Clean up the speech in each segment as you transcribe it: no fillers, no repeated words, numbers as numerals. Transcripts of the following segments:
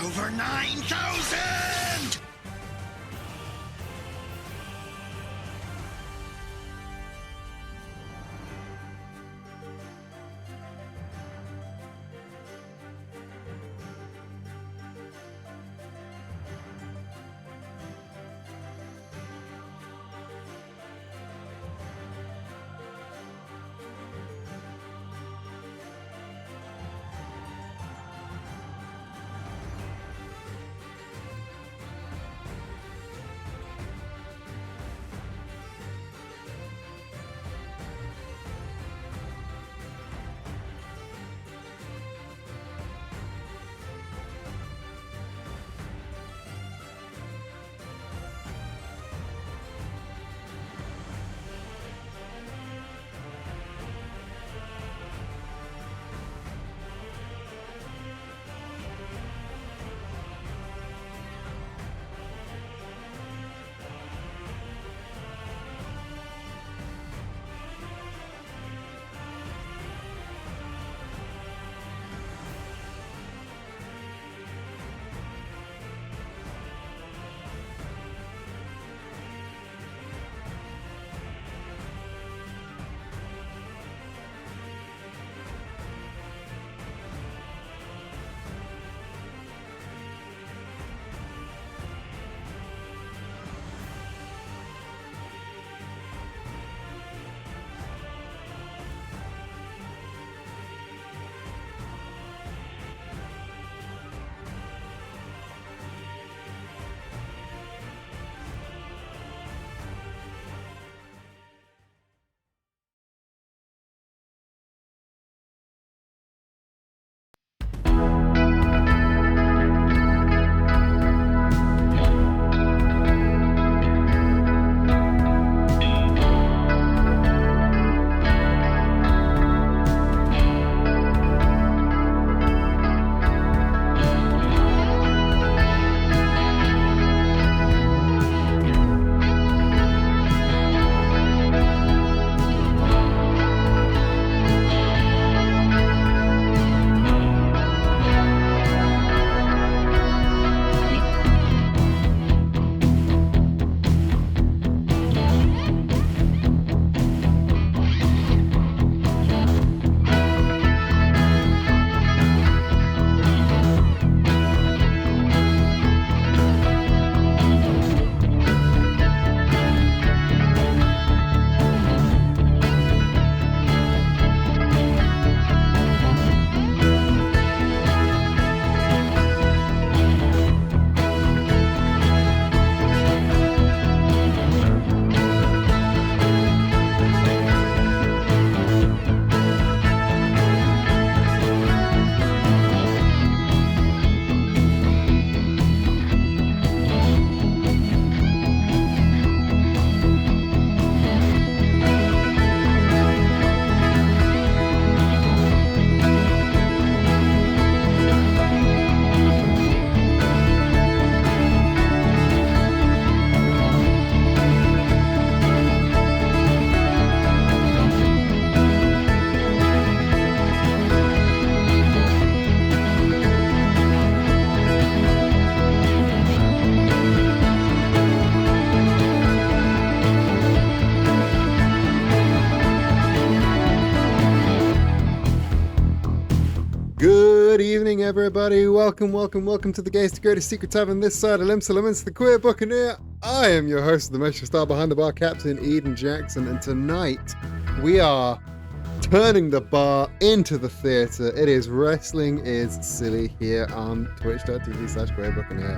over 9,000! Good evening, everybody. Welcome to the Gayest to Greatest Secret Tavern this side of Limsa the Queer Buccaneer. I am your host, the Metro Star Behind the Bar, Captain Eden Jackson, and tonight we are turning the bar into the theatre. It is Wrestling is Silly here on twitch.tv/Queer Buccaneer.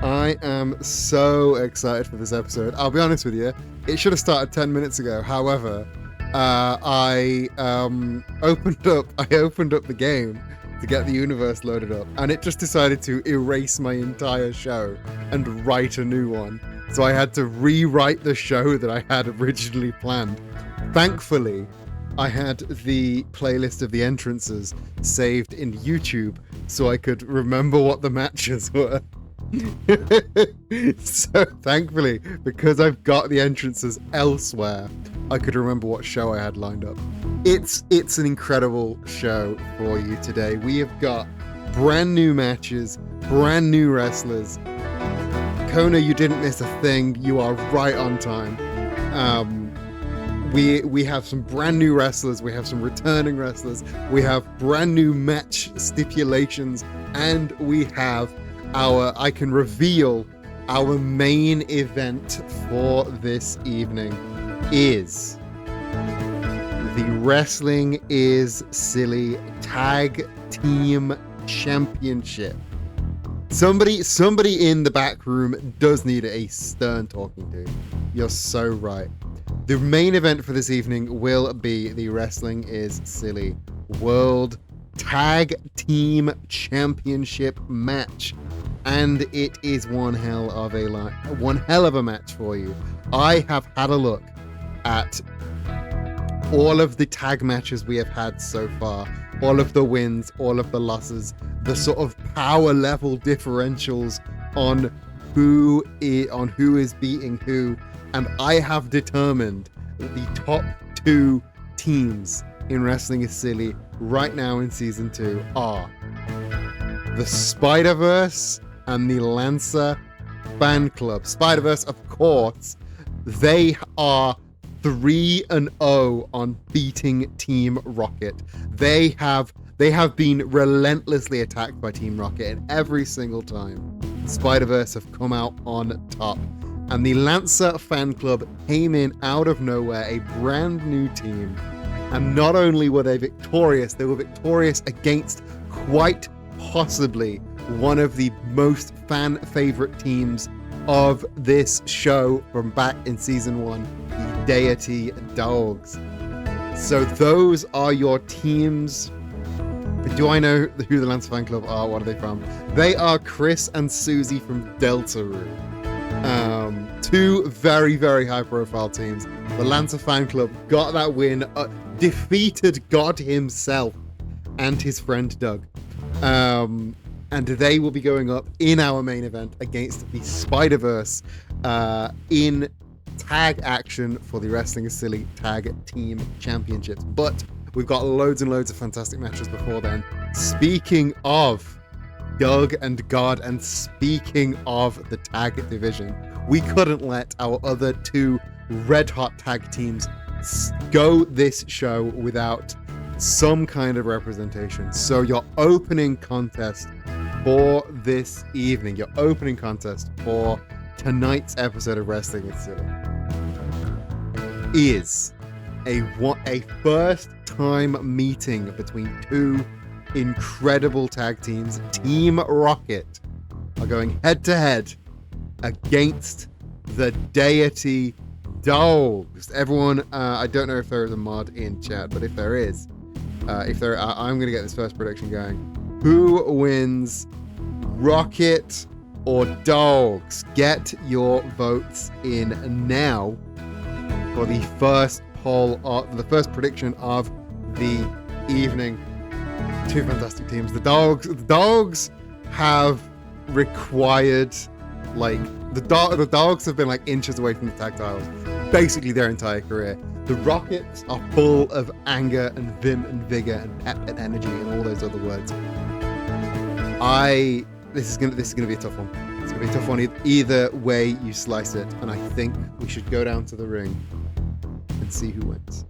I am so excited for this episode. I'll be honest with you, it should have started 10 minutes ago. However, I opened up the game to get the universe loaded up, and it just decided to erase my entire show and write a new one. So I had to rewrite the show that I had originally planned. Thankfully, I had the playlist of the entrances saved in YouTube so I could remember what the matches were. So thankfully, because I've got the entrances elsewhere, I could remember what show I had lined up. It's an incredible show for you today. We have got brand new matches, brand new wrestlers. Kona, you didn't miss a thing. You are right on time. We have some brand new wrestlers. We have some returning wrestlers. We have brand new match stipulations, and we have I can reveal our main event for this evening is the Wrestling is Silly Tag Team Championship. Somebody in the back room does need a stern talking to. You're so right. The main event for this evening will be the Wrestling is Silly World Tag Team Championship match. And it is one hell of a match for you. I have had a look at all of the tag matches we have had so far, all of the wins, all of the losses, the sort of power level differentials on who is beating who, and I have determined that the top 2 teams in Wrestling is Silly right now in season 2 are the Spider-Verse and the Lancer Fan Club. Spider-Verse, of course, they are 3-0 on beating Team Rocket. They have been relentlessly attacked by Team Rocket, and every single time Spider-Verse have come out on top. And the Lancer Fan Club came in out of nowhere, a brand new team. And not only were they victorious against quite possibly one of the most fan favorite teams of this show from back in season 1, the Deity Dogs. So those are your teams. Do I know who the Lancer Fan Club are? What are they from? They are Chris and Susie from Deltarune. 2 very, very high profile teams. The Lancer Fan Club got that win, defeated God himself and his friend Doug. And they will be going up in our main event against the Spider-Verse in tag action for the Wrestling is Silly Tag Team Championships. But we've got loads and loads of fantastic matches before then. Speaking of Doug and God, and speaking of the tag division, we couldn't let our other 2 red hot tag teams go this show without some kind of representation. So your opening contest for this evening, your opening contest for tonight's episode of Wrestling is Silly, is a first time meeting between 2 incredible tag teams. Team Rocket are going head to head against the Deity Dogs. Everyone, I don't know if there is a mod in chat, but if there is, I'm going to get this first prediction going. Who wins, Rocket or Dogs? Get your votes in now for the first poll, the first prediction of the evening. 2 fantastic teams. The Dogs have required, like, the Dogs have been like inches away from the tag titles basically their entire career. The Rockets are full of anger and vim and vigor and pep and energy and all those other words. This is gonna be a tough one. It's gonna be a tough one either way you slice it, and I think we should go down to the ring and see who wins.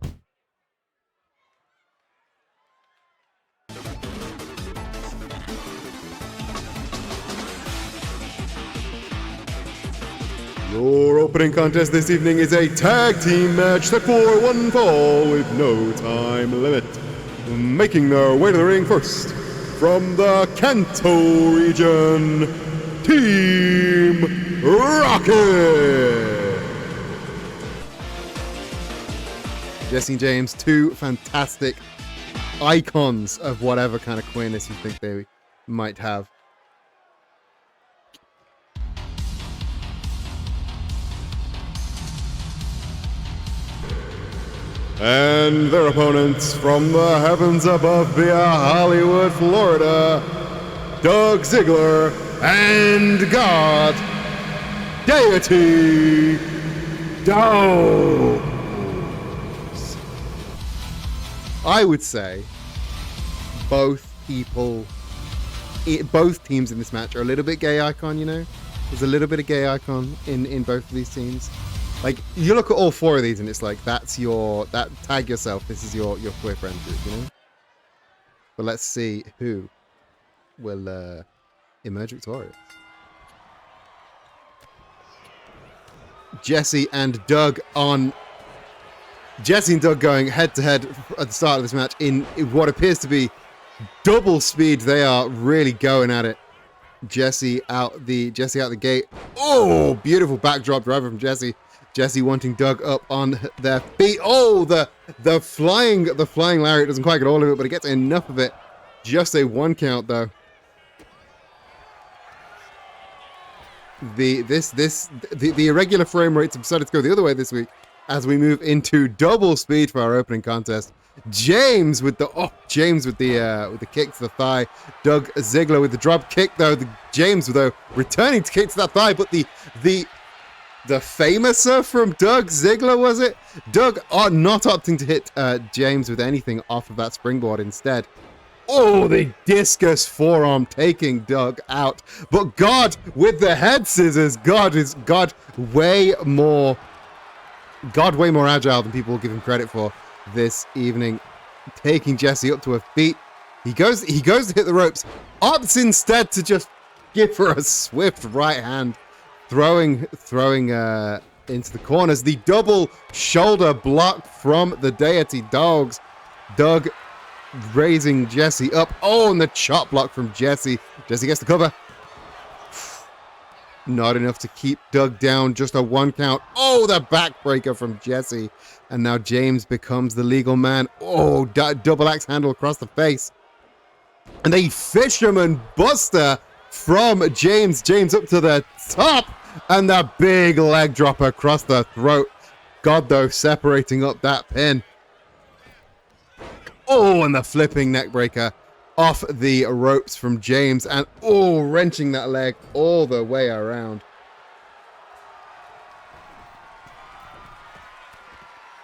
Your opening contest this evening is a tag team match set for 1 fall with no time limit. Making their way to the ring first, from the Kanto region, Team Rocket! Jesse and James, 2 fantastic icons of whatever kind of queerness you think they might have. And their opponents from the heavens above via Hollywood, Florida, Doug Ziggler and God Deity Dogs. I would say both people both teams in this match are a little bit gay icon, you know? There's a little bit of gay icon in both of these teams. Like, you look at all four of these and it's like, tag yourself, this is your queer friend group, you know? But let's see who will emerge victorious. Jesse and Doug going head to head at the start of this match in what appears to be double speed. They are really going at it. Jesse out the gate. Oh, beautiful backdrop driver from Jesse. Jesse wanting Doug up on their feet. Oh, the flying lariat doesn't quite get all of it, but it gets enough of it. Just a 1 count though. The irregular frame rates have decided to go the other way this week as we move into double speed for our opening contest. James with the kick to the thigh. Doug Ziggler with the drop kick though. James though returning to kick to that thigh, but the famouser from Doug Ziggler, was it? Doug not opting to hit James with anything off of that springboard instead. Oh, the discus forearm taking Doug out. But God with the head scissors. God way more agile than people will give him credit for this evening. Taking Jesse up to her feet. He goes to hit the ropes. Opts instead to just give her a swift right hand. Throwing into the corners. The double shoulder block from the Deity Dogs. Doug raising Jesse up. Oh, and the chop block from Jesse. Jesse gets the cover. Not enough to keep Doug down. Just a 1 count. Oh, the backbreaker from Jesse. And now James becomes the legal man. Oh, double axe handle across the face. And a fisherman buster from James. James up to the top. And that big leg drop across the throat. God, though, separating up that pin. Oh, and the flipping neck breaker off the ropes from James. And oh, wrenching that leg all the way around.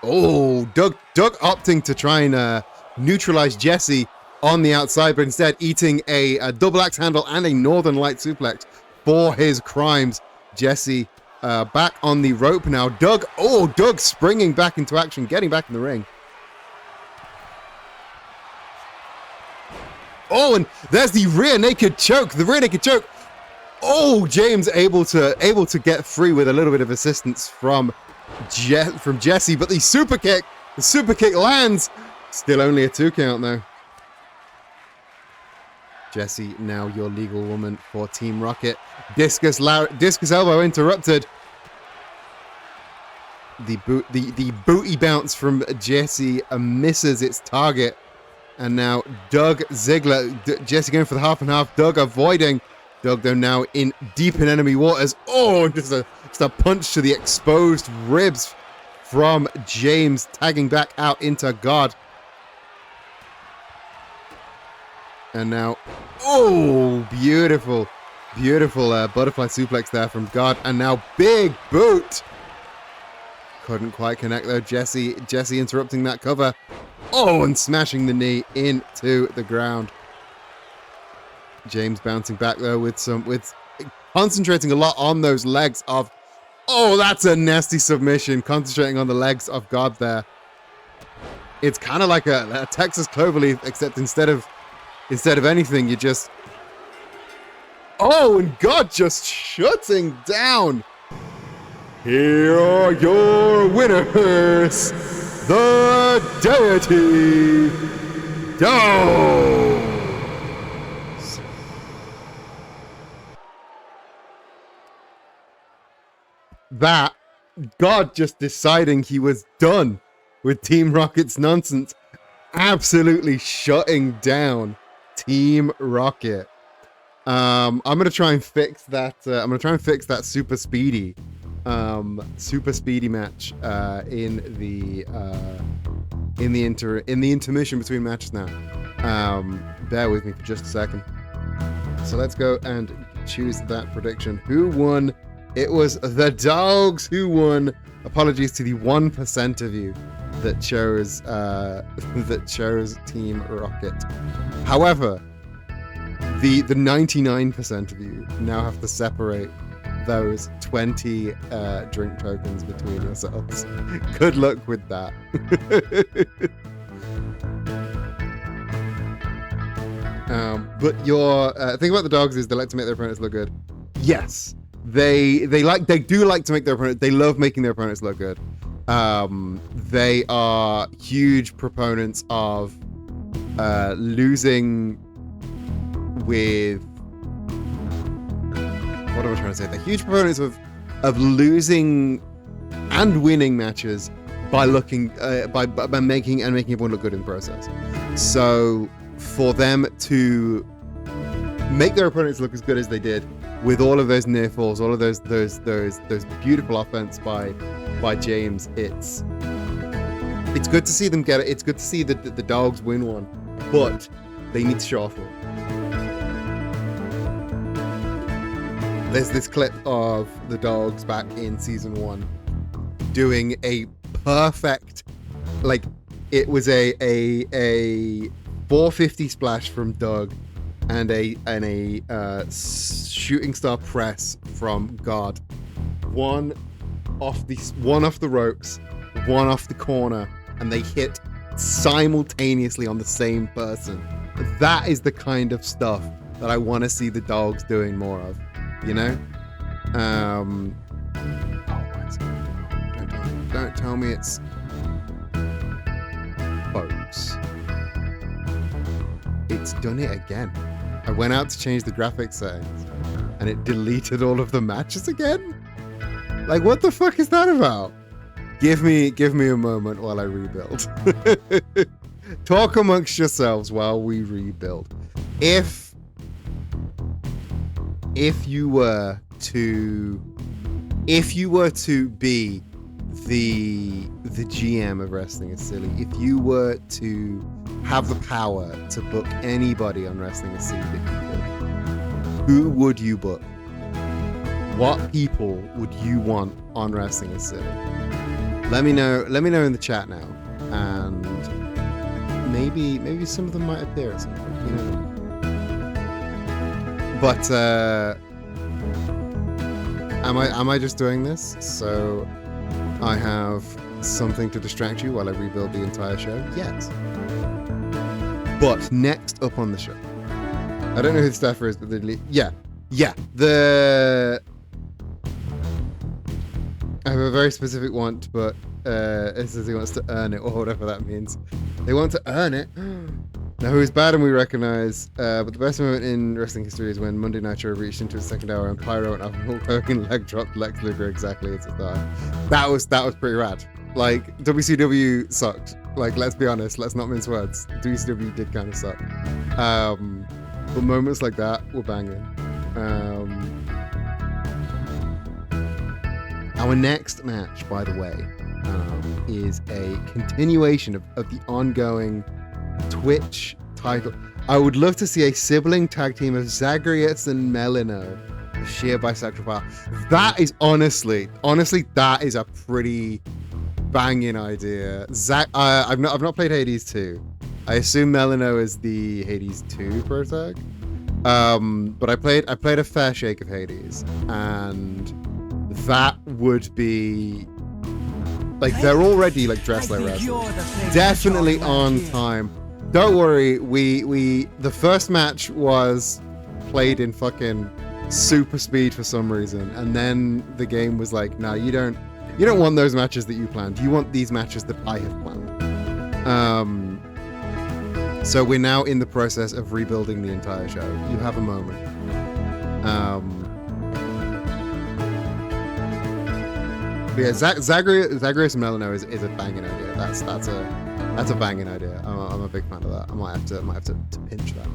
Oh, Doug opting to try and neutralize Jesse on the outside, but instead eating a double axe handle and a Northern Light suplex for his crimes. Jesse back on the rope now. Doug springing back into action, getting back in the ring. Oh, and there's the rear naked choke. Oh, James able to get free with a little bit of assistance from Jesse, but the super kick lands. Still only a 2 count though. Jesse, now your legal woman for Team Rocket. Discus elbow interrupted. The booty bounce from Jesse misses its target. And now Doug Ziggler, Jesse going for the half and half. Doug avoiding. Doug though now deep in enemy waters. Oh, just a punch to the exposed ribs from James, tagging back out into God. And now, oh, beautiful butterfly suplex there from God. And now big boot. Couldn't quite connect though. Jesse interrupting that cover. Oh, and smashing the knee into the ground. James bouncing back though with concentrating a lot on those legs of. Oh, that's a nasty submission. Concentrating on the legs of God there. It's kind of like a Texas Cloverleaf, except instead of anything, you just. Oh, and God just shutting down. Here are your winners, the Deity Dogs. That God just deciding he was done with Team Rocket's nonsense, absolutely shutting down Team Rocket. I'm gonna try and fix that. I'm gonna try and fix that super speedy match in the intermission between matches now. Bear with me for just a second. So let's go and choose that prediction. Who won? It was the Dogs who won. Apologies to the 1% of you that chose Team Rocket. However, The 99% of you now have to separate those 20 drink tokens between yourselves. Good luck with that. But your thing about the dogs is they like to make their opponents look good. Yes, they do like to make their opponents. They love making their opponents look good. They are huge proponents of losing with, what am I trying to say? They're huge proponents of losing and winning matches by looking by making everyone look good in the process. So for them to make their opponents look as good as they did with all of those near falls, all of those beautiful offense by James, it's good to see them get it. It's good to see the dogs win one, but they need to show off more. There's this clip of the dogs back in season 1 doing a perfect, like, it was a 450 splash from Doug and a shooting star press from God. One off the ropes, one off the corner, and they hit simultaneously on the same person. That is the kind of stuff that I want to see the dogs doing more of, you know? Don't tell me it's folks. It's done it again. I went out to change the graphics settings and it deleted all of the matches again. Like, what the fuck is that about? Give me a moment while I rebuild. Talk amongst yourselves while we rebuild. If you were to be the GM of Wrestling is Silly, if you were to have the power to book anybody on Wrestling is Silly that you could, who would you book? What people would you want on Wrestling is Silly? Let me know in the chat now, and maybe some of them might appear at some point, you know. But am I just doing this so I have something to distract you while I rebuild the entire show? Yes. But next up on the show, I don't know who the staffer is, but I have a very specific want, but it says he wants to earn it, or whatever that means. They want to earn it. Now, who's bad and we recognize, but the best moment in wrestling history is when Monday Nitro reached into the second hour and Pyro and Hulk Hogan leg dropped Lex Luger exactly at the time. That was pretty rad. Like, WCW sucked. Like, let's be honest, let's not mince words. WCW did kind of suck. But moments like that were banging. Our next match, by the way, is a continuation of the ongoing Twitch title. I would love to see a sibling tag team of Zagreus and Melino, sheer bisexual power. That is honestly, that is a pretty banging idea. I've not played Hades 2. I assume Melino is the Hades 2 pro tag. But I played a fair shake of Hades, and that would be like, they're already like dressed like wrestlers. Definitely on time. Don't worry, we the first match was played in fucking super speed for some reason, and then the game was like, no, you don't want those matches that you planned. You want these matches that I have planned. So we're now in the process of rebuilding the entire show. You have a moment. But yeah, Zagreus and Melino is a banging idea. That's a banging idea. I'm a big fan of that. I might have to pinch that.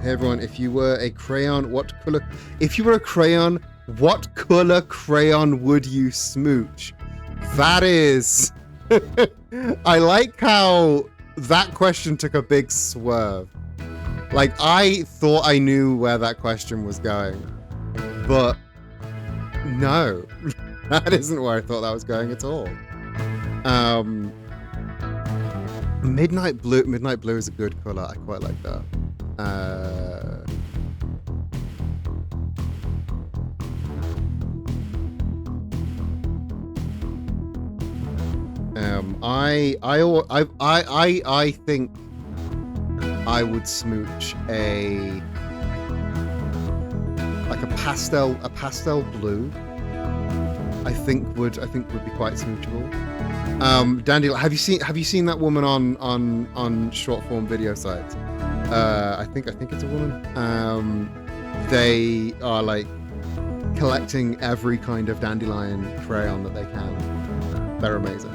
Hey everyone, if you were a crayon, what color crayon would you smooch? That is I like how that question took a big swerve. Like, I thought I knew where that question was going, but no, that isn't where I thought that was going at all. Midnight blue is a good color. I quite like that. I think I would smooch a pastel blue. I think would be quite smoochable. Dandelion, have you seen that woman on short form video sites? I think it's a woman. They are like collecting every kind of dandelion crayon that they can. They're amazing.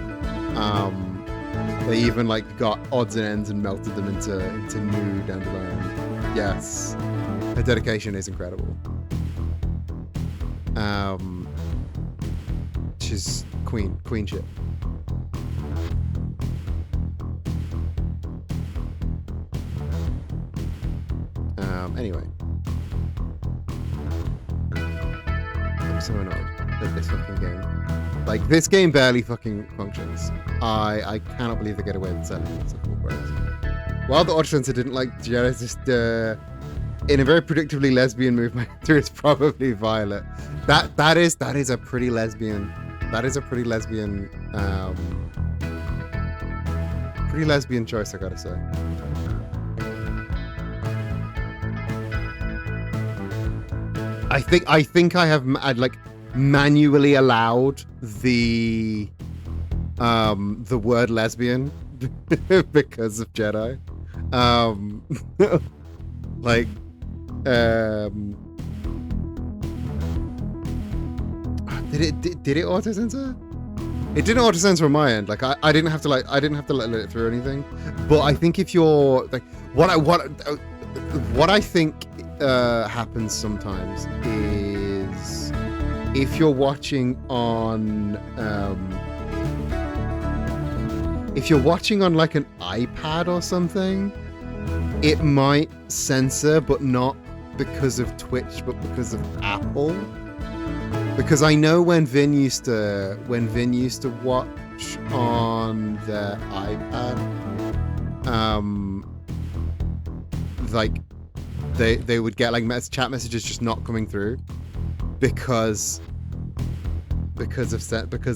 They even like got odds and ends and melted them into new dandelion. Yes, her dedication is incredible. She's queen shit. Anyway, I'm so annoyed that this fucking game, like, this game barely fucking functions. I cannot believe they get away with selling it at full price. While the auto sensor didn't like Jared's just in a very predictably lesbian move, my answer is probably Violet. That is a pretty lesbian. That is a pretty lesbian choice, I gotta say. I think I'd like manually allowed the word lesbian because of Jedi. Did it auto censor? It didn't auto censor on my end. Like I didn't have to let it through or anything. But I think if you're like what I think happens sometimes is if you're watching on like an iPad or something, it might censor, but not because of Twitch, but because of Apple. Because I know when Vin used to watch on their iPad, like they would get like chat messages just not coming through because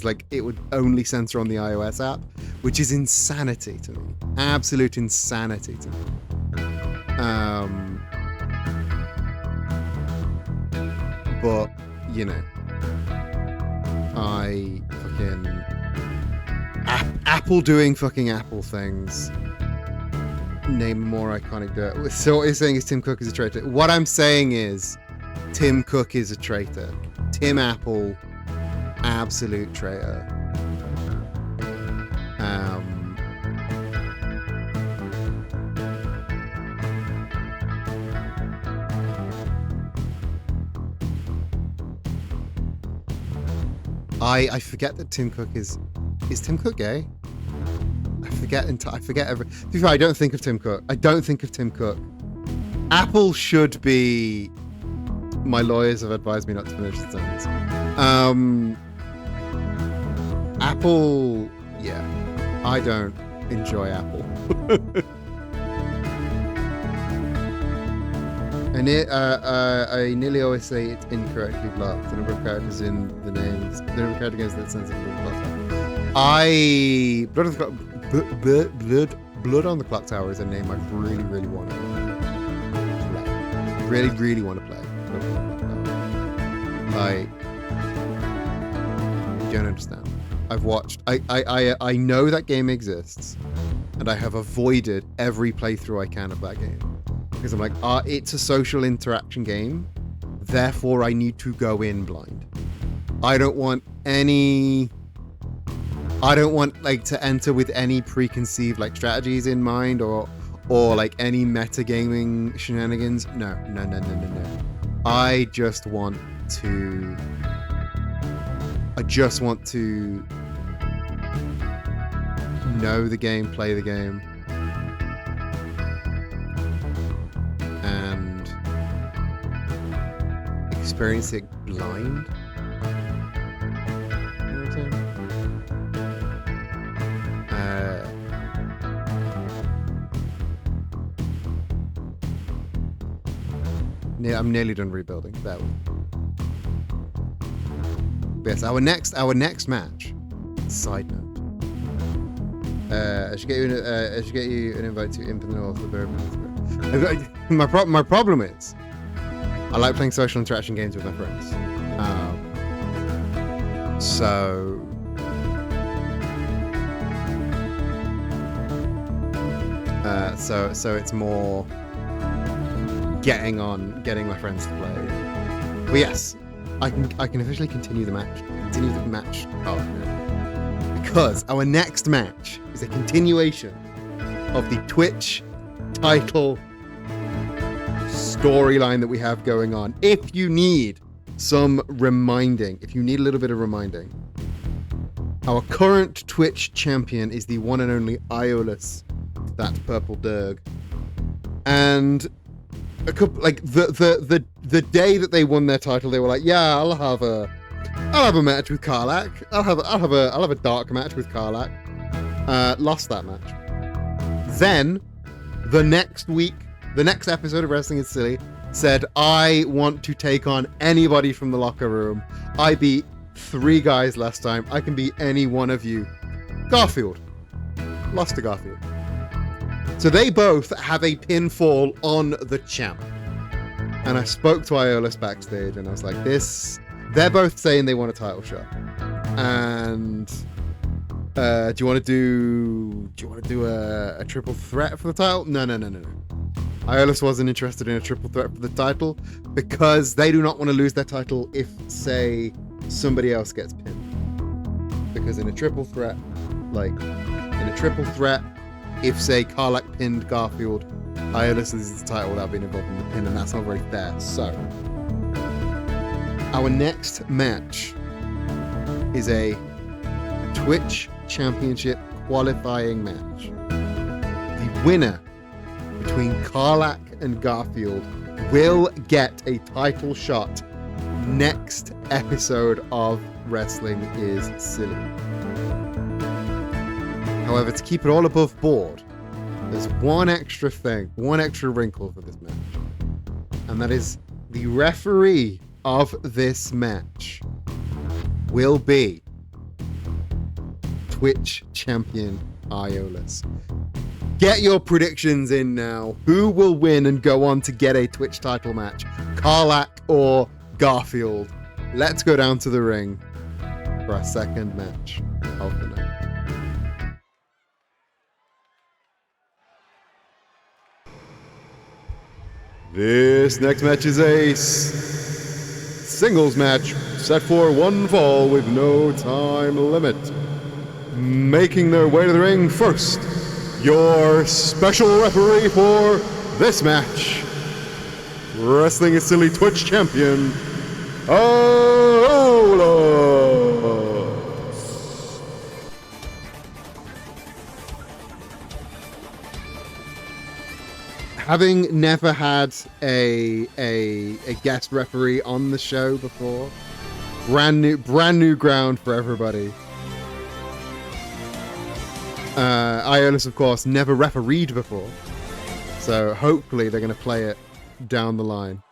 like it would only censor on the iOS app, which is insanity to me. Absolute insanity to me. But you know, I fucking Apple doing fucking Apple things. Name more iconic dirt. So what you're saying is Tim Cook is a traitor. What I'm saying is Tim Cook is a traitor. Tim Apple, absolute traitor. I forget that Tim Cook is Tim Cook gay? I forget every. To be fair, I don't think of Tim Cook. Apple should be. My lawyers have advised me not to finish the sentence. Apple, yeah, I don't enjoy Apple. I nearly always say it's incorrectly blocked. The number of characters in the names, the number of characters that sense of blocked. Blood on the Clock Tower is a name I really, really want to play. Really, really want to play. Like, you don't understand. I've watched. I know that game exists, and I have avoided every playthrough I can of that game because I'm like, it's a social interaction game, therefore I need to go in blind. I don't want like to enter with any preconceived like strategies in mind or like any metagaming shenanigans. No. I just want to know the game, play the game, and experience it blind. You know what I'm saying? I'm nearly done rebuilding. That one. Yes, our next match. Side note. I should get you an invite to Imp in the North. My problem is, I like playing social interaction games with my friends. So it's more getting my friends to play. But yes, I can officially continue the match. Oh, no. Because our next match is a continuation of the Twitch title storyline that we have going on. If you need some reminding, if you need a little bit of reminding, our current Twitch champion is the one and only Iolus, that purple Derg. And a couple, like the day that they won their title, they were like, yeah, I'll have a match with Karlach. I'll have a dark match with Karlach. Lost that match. Then the next week, the next episode of Wrestling is Silly said, I want to take on anybody from the locker room. I beat 3 guys last time. I can beat any one of you. Garfield. Lost to Garfield. So they both have a pinfall on the champ. And I spoke to Iolus backstage and I was like, they're both saying they want a title shot. And do you want to do a triple threat for the title? No. Iolus wasn't interested in a triple threat for the title because they do not want to lose their title if, say, somebody else gets pinned. Because in a triple threat, if, say, Karlach pinned Garfield, Iolus loses the title without being involved in the pin, and that's not very fair. So, our next match is a Twitch Championship qualifying match. The winner between Karlach and Garfield will get a title shot next episode of Wrestling is Silly. However, to keep it all above board, there's one extra wrinkle for this match. And that is the referee of this match will be Twitch champion Iolus. Get your predictions in now. Who will win and go on to get a Twitch title match? Karlach or Garfield? Let's go down to the ring for our second match of the night. This next match is a singles match set for one fall with no time limit. Making their way to the ring first, your special referee for this match, Wrestling is Silly Twitch champion, Iolus. Having never had a guest referee on the show before, brand new ground for everybody. Iolus, of course, never refereed before, so hopefully they're going to play it down the line.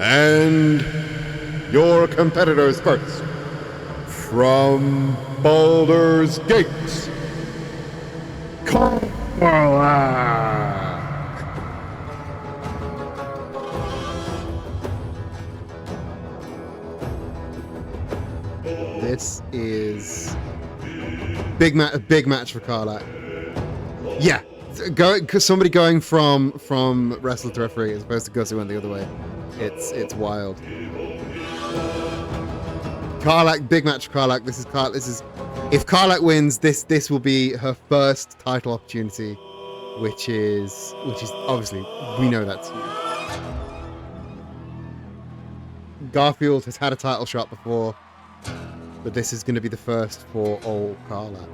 And your competitors first, from Baldur's Gate, Karlach. This is big match for Karlach. Yeah, somebody going from wrestler to referee as opposed to Gus who went the other way. It's wild. Karlach, big match for Karlach. This is if Karlach wins, this will be her first title opportunity, which is obviously we know that's huge. Garfield has had a title shot before, but this is going to be the first for old Carla.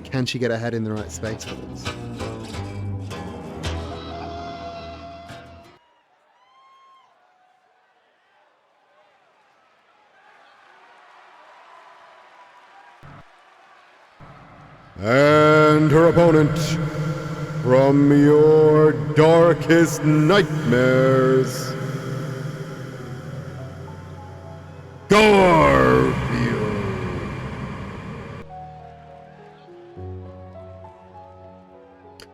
Can she get her head in the right space for this? And her opponent, from your darkest nightmares, Garfield.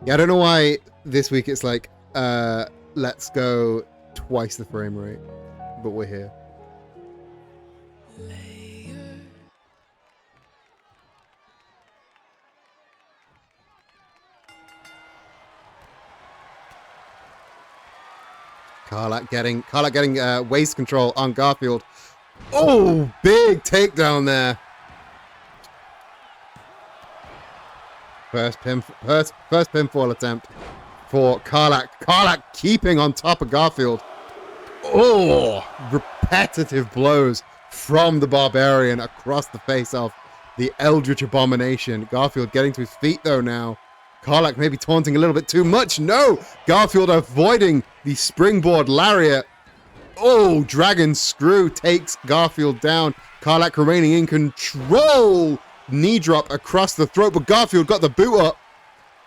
Yeah, I don't know why this week it's like, let's go twice the frame rate, but we're here. Karlach getting waist control on Garfield. Oh, big takedown there. First pinfall attempt for Karlach. Karlach keeping on top of Garfield. Oh, repetitive blows from the Barbarian across the face of the Eldritch Abomination. Garfield getting to his feet though now. Karlach maybe taunting a little bit too much. No! Garfield avoiding the springboard lariat. Oh, Dragon Screw takes Garfield down. Karlach remaining in control. Knee drop across the throat, but Garfield got the boot up.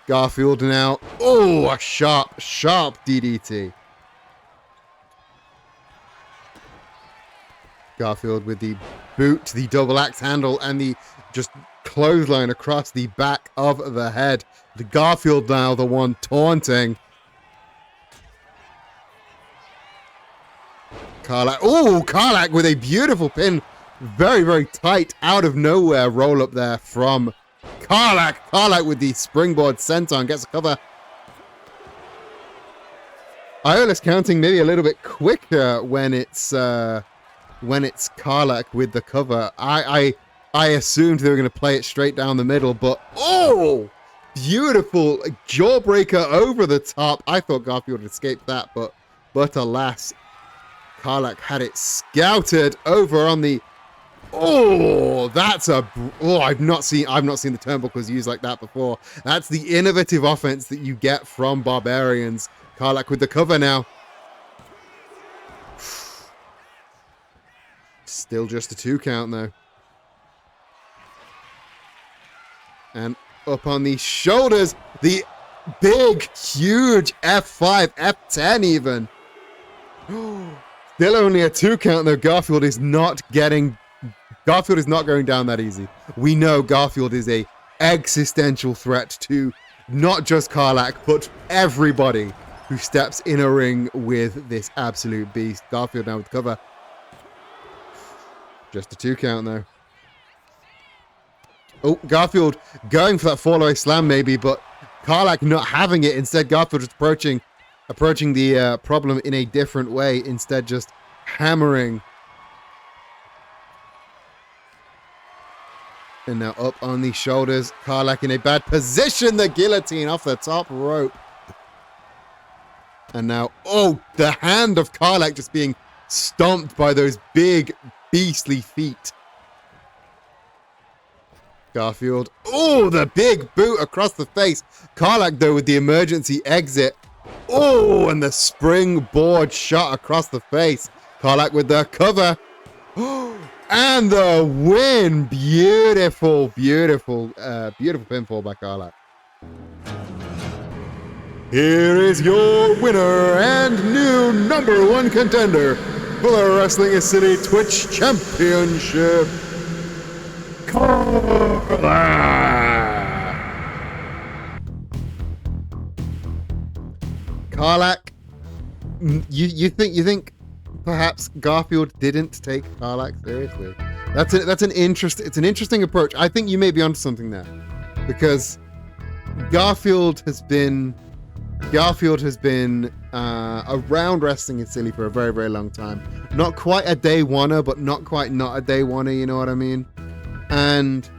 Garfield now. Oh, a sharp DDT. Garfield with the boot, the double axe handle, and the just clothesline across the back of the head. The Garfield now the one taunting. Karlach. Oh, Karlach with a beautiful pin. Very, very tight, out of nowhere roll up there from Karlach. Karlach with the springboard senton gets a cover. Iola's counting maybe a little bit quicker when it's Karlach with the cover. I assumed they were going to play it straight down the middle, but oh, beautiful jawbreaker over the top. I thought Garfield would escape that, but alas, Karlach had it scouted over on the. Oh, that's a. Oh, I've not seen the turnbuckles used like that before. That's the innovative offense that you get from Barbarians. Karlach with the cover now. Still just a 2 count though. And up on the shoulders, the big, huge F5, F10 even. Still only a 2 count though. Garfield is not going down that easy. We know Garfield is a existential threat to not just Karlach, but everybody who steps in a ring with this absolute beast. Garfield now with cover. Just a 2 count though. Oh, Garfield going for that fall away slam maybe, but Karlach not having it. Instead, Garfield just approaching the problem in a different way. Instead, just hammering. And now up on the shoulders. Karlach in a bad position. The guillotine off the top rope. And now, oh, the hand of Karlach just being stomped by those big, beastly feet. Garfield. Oh, the big boot across the face. Karlach, though, with the emergency exit. Oh, and the springboard shot across the face. Karlach with the cover. And the win. Beautiful, beautiful, beautiful pinfall by Karlach. Here is your winner and new #1 contender for the Wrestling City Twitch Championship, Karlach. Karlach, you think perhaps Garfield didn't take Karlach seriously? It's an interesting approach. I think you may be onto something there, because Garfield has been around wrestling in Silly for a very, very long time. Not quite a day oneer, but not quite not a day oneer, you know what I mean? And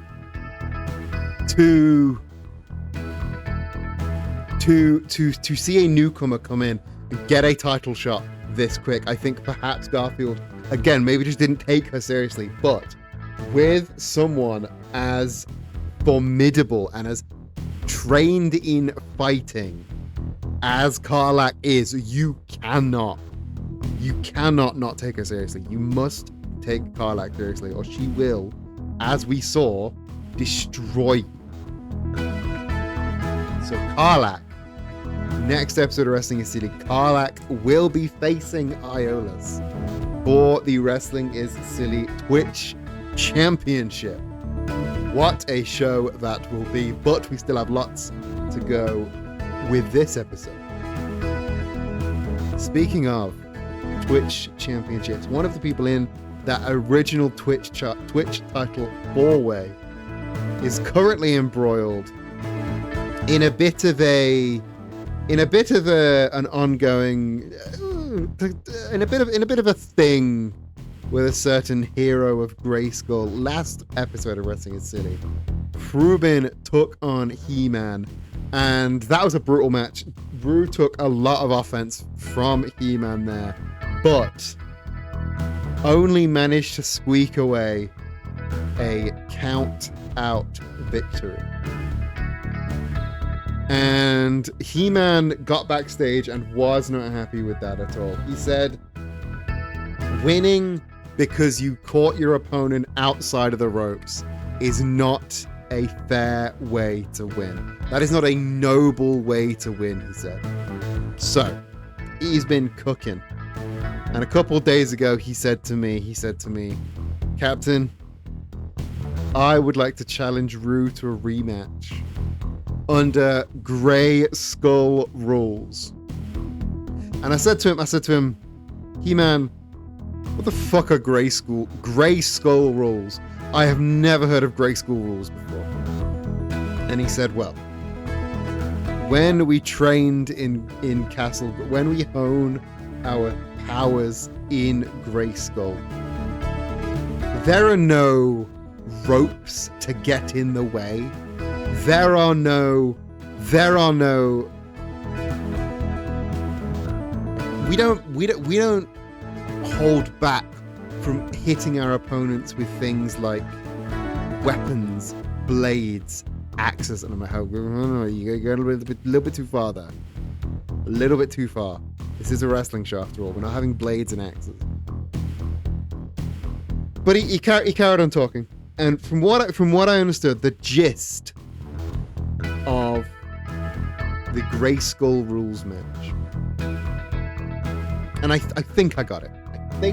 to see a newcomer come in get a title shot this quick. I think perhaps Garfield, again, maybe just didn't take her seriously, but with someone as formidable and as trained in fighting as Karlach is, you cannot not take her seriously. You must take Karlach seriously, or she will, as we saw, destroy you. So Karlach, next episode of Wrestling is Silly, Karlach will be facing Iolaus for the Wrestling is Silly Twitch Championship. What a show that will be, but we still have lots to go with this episode. Speaking of Twitch Championships, one of the people in that original Twitch title four-way is currently embroiled in a bit of an ongoing, in a bit of a thing with a certain hero of Grayskull. Last episode of Wrestling is Silly, Rubin took on He-Man, and that was a brutal match. Rue took a lot of offense from He-Man there, but only managed to squeak away a count-out victory. And He-Man got backstage and was not happy with that at all. He said, winning because you caught your opponent outside of the ropes is not a fair way to win. That is not a noble way to win, he said. So, he's been cooking. And a couple of days ago, he said to me, Captain, I would like to challenge Rue to a rematch under Grayskull rules. And I said to him, He-Man, what the fuck are Grayskull rules? I have never heard of Grayskull rules before. And he said, well, when we trained in Castle, when we hone our powers in Grayskull, there are no ropes to get in the way. There are no we don't hold back from hitting our opponents with things like weapons, blades, axes, and I'm like, oh, you go a little bit too far there. A little bit too far. This is a wrestling show after all. We're not having blades and axes. But he carried on talking, and from what I understood, the gist of the Grayskull rules match, and I think I got it. I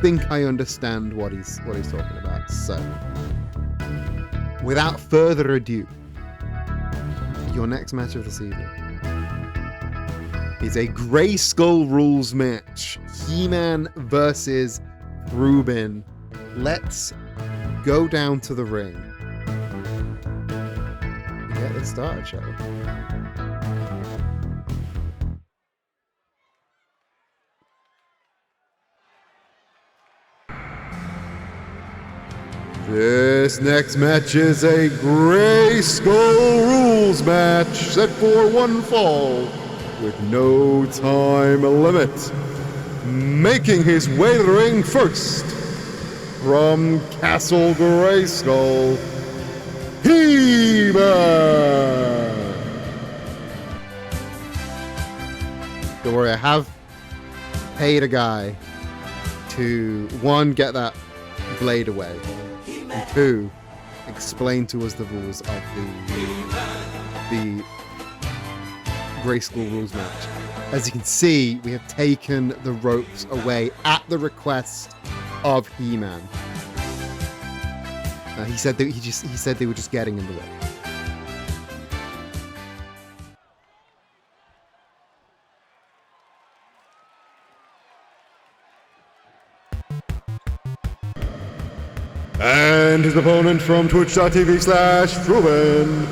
think I understand what he's talking about. So, without further ado, your next match of this evening is a Grayskull rules match. He-Man versus Rubin. Let's go down to the ring and get this started, shall we? This next match is a Grayskull rules match set for one fall with no time limit. Making his way to the ring first, from Castle Grayskull, He-Man! Don't worry, I have paid a guy to, one, get that blade away, and two, explain to us the rules of the Grayskull rules match. As you can see, we have taken the ropes away at the request of He-Man. He said they were just getting in the way. And his opponent from twitch.tv/Rubin,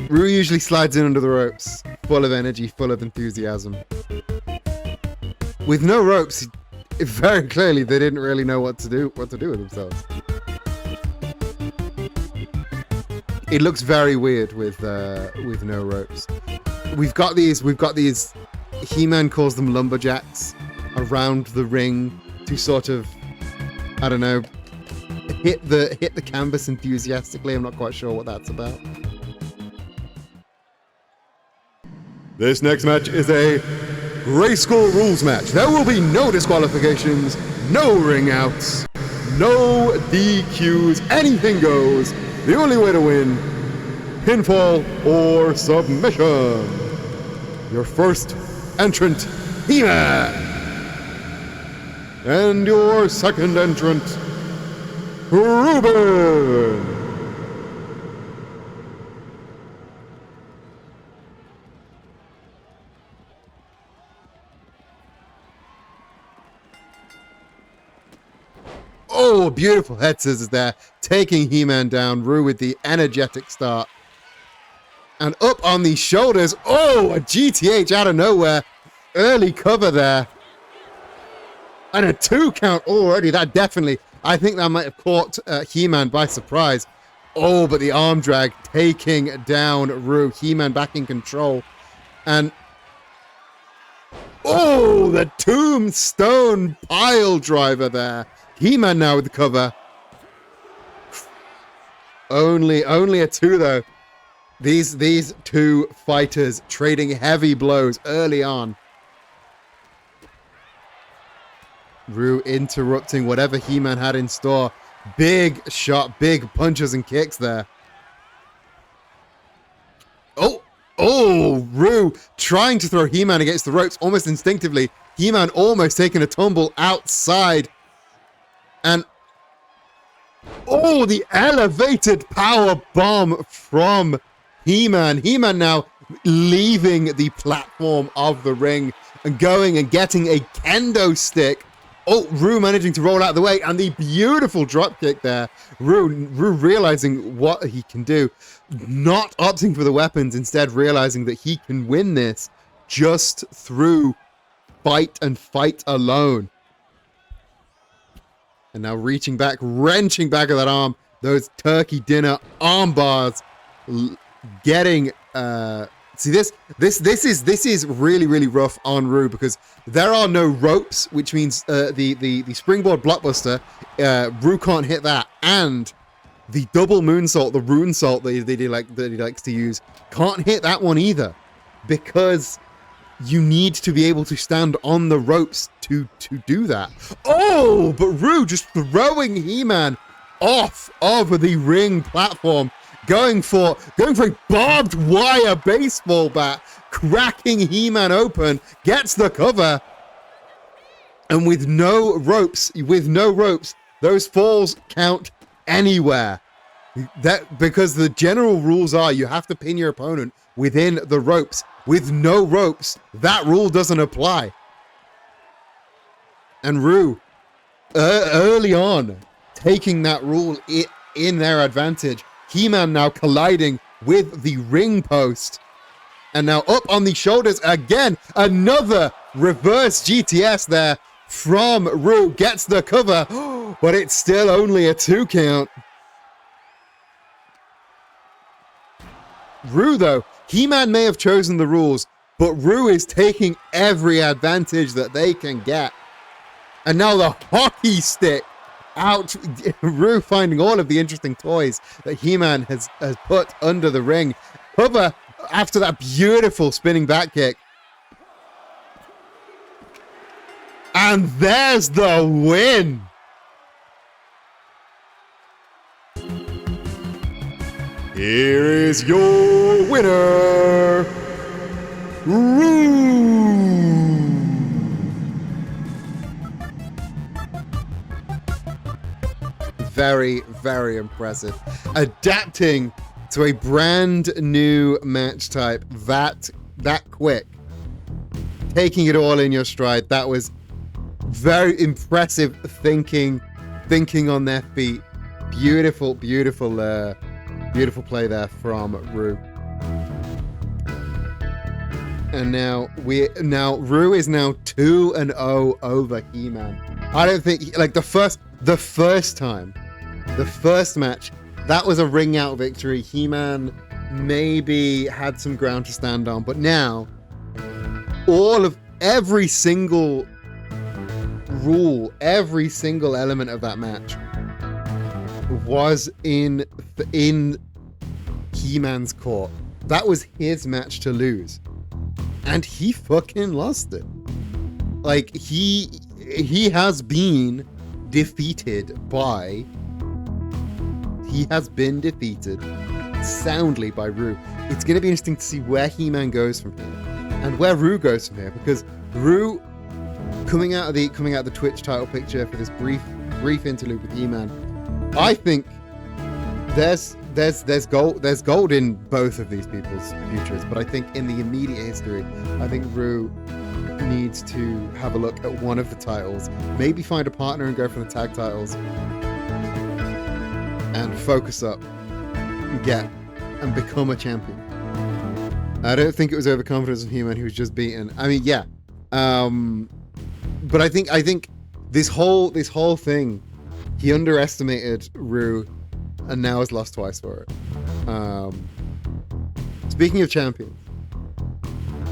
Rue usually slides in under the ropes, full of energy, full of enthusiasm. With no ropes, very clearly they didn't really know what to do with themselves. it looks very weird with no ropes. We've got these. He-Man calls them lumberjacks around the ring to sort of, I don't know, hit the canvas enthusiastically. I'm not quite sure what that's about. This next match is a Grayskull rules match. There will be no disqualifications, no ring outs, no DQs, anything goes. The only way to win, pinfall or submission. Your first entrant, He-Man. And your second entrant, Ruben. Oh, beautiful head scissors there, taking He-Man down. Ru with the energetic start. And up on the shoulders. Oh, a GTH out of nowhere. Early cover there. And a 2 count already. That definitely, I think that might have caught He-Man by surprise. Oh, but the arm drag taking down Ru. He-Man back in control. And oh, the tombstone pile driver there. He-Man now with the cover. Only a 2 though. These two fighters trading heavy blows early on. Ru interrupting whatever He-Man had in store. Big shot, big punches and kicks there. Oh, Ru trying to throw He-Man against the ropes almost instinctively. He-Man almost taking a tumble outside. And oh, the elevated power bomb from He-Man. He-Man now leaving the platform of the ring and going and getting a kendo stick. Oh, Ru managing to roll out of the way, and the beautiful drop kick there. Ru realizing what he can do, not opting for the weapons, instead realizing that he can win this just through fight alone. And now reaching back, wrenching back of that arm, those turkey dinner arm bars, getting see this is really rough on Ru, because there are no ropes, which means the springboard blockbuster, Ru can't hit that, and the double moonsault, the rune salt that he likes to use, can't hit that one either, because you need to be able to stand on the ropes to do that. Oh, but Ru just throwing He-Man off of the ring platform, going for a barbed wire baseball bat, cracking He-Man open, gets the cover, and with no ropes, those falls count anywhere. That because the general rules are you have to pin your opponent within the ropes. With no ropes, that rule doesn't apply. And Ru, early on, taking that rule in their advantage. He-Man now colliding with the ring post. And now up on the shoulders again. Another reverse GTS there from Ru. Gets the cover, but it's still only a 2 count. Ru, though, He-Man may have chosen the rules, but Ru is taking every advantage that they can get. And now the hockey stick out. Ru finding all of the interesting toys that He-Man has put under the ring. Cover after that beautiful spinning back kick. And there's the win. Here is your winner, Ru. Very impressive. Adapting to a brand new match type that quick. Taking it all in your stride. That was very impressive thinking on their feet. Beautiful play there from Ru. And now Ru is now 2-0 over He-Man. I don't think the first match, that was a ring out victory. He-Man maybe had some ground to stand on, but now every single rule, every single element of that match was in He-Man's court. That was his match to lose, and he fucking lost it. Like, he has been defeated soundly by Rue. It's going to be interesting to see where He-Man goes from here and where Rue goes from here, because Rue coming out of the Twitch title picture for this brief interlude with He-Man, I think there's gold in both of these people's futures, but I think in the immediate history, I think Rue needs to have a look at one of the titles, maybe find a partner and go for the tag titles, and focus up, and become a champion. I don't think it was overconfidence of He-Man. He was just beaten. I mean, yeah, but I think this whole thing, he underestimated Rue, and now has lost twice for it. Speaking of champions,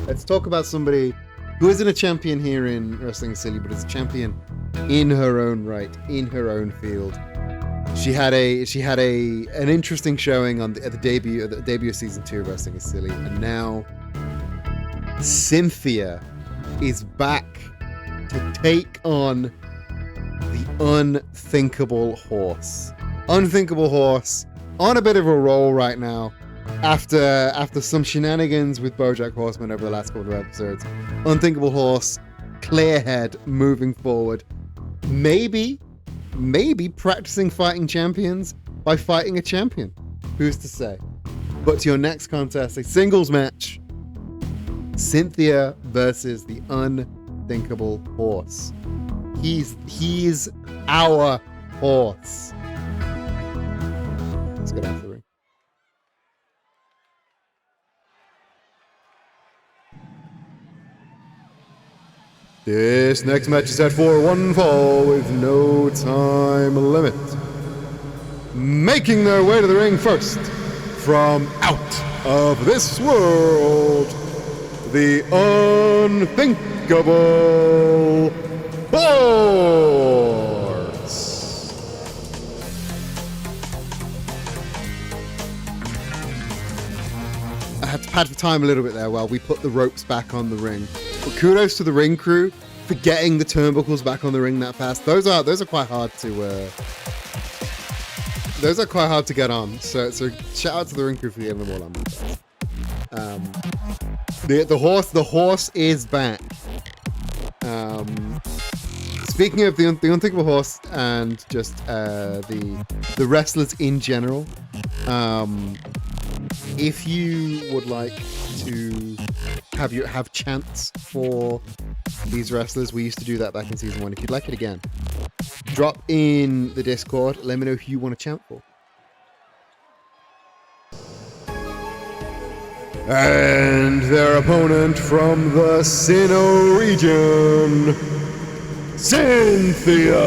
let's talk about somebody who isn't a champion here in Wrestling Silly, but is a champion in her own right, in her own field. She had an interesting showing at the debut of season 2 of Wrestling is Silly, and now Cynthia is back to take on the Unthinkable Horse. Unthinkable Horse on a bit of a roll right now after some shenanigans with BoJack Horseman over the last couple of episodes. Unthinkable Horse, clear head, moving forward. Maybe practicing fighting champions by fighting a champion. Who's to say? But to your next contest, a singles match. Cynthia versus the Unthinkable Horse. He's our horse. Let's get out of the ring. This next match is set for one fall with no time limit. Making their way to the ring first, from out of this world, the Unthinkable Horse. I had to pad for time a little bit there while we put the ropes back on the ring. But kudos to the ring crew for getting the turnbuckles back on the ring that fast. Those are quite hard to get on. So shout out to the ring crew for getting them all on. The horse is back. Speaking of the Unthinkable Horse and just the wrestlers in general, if you would like to have chants for these wrestlers, we used to do that back in season 1. If you'd like it again, drop in the Discord. Let me know who you want to chant for. And their opponent from the Sinnoh region, Cynthia.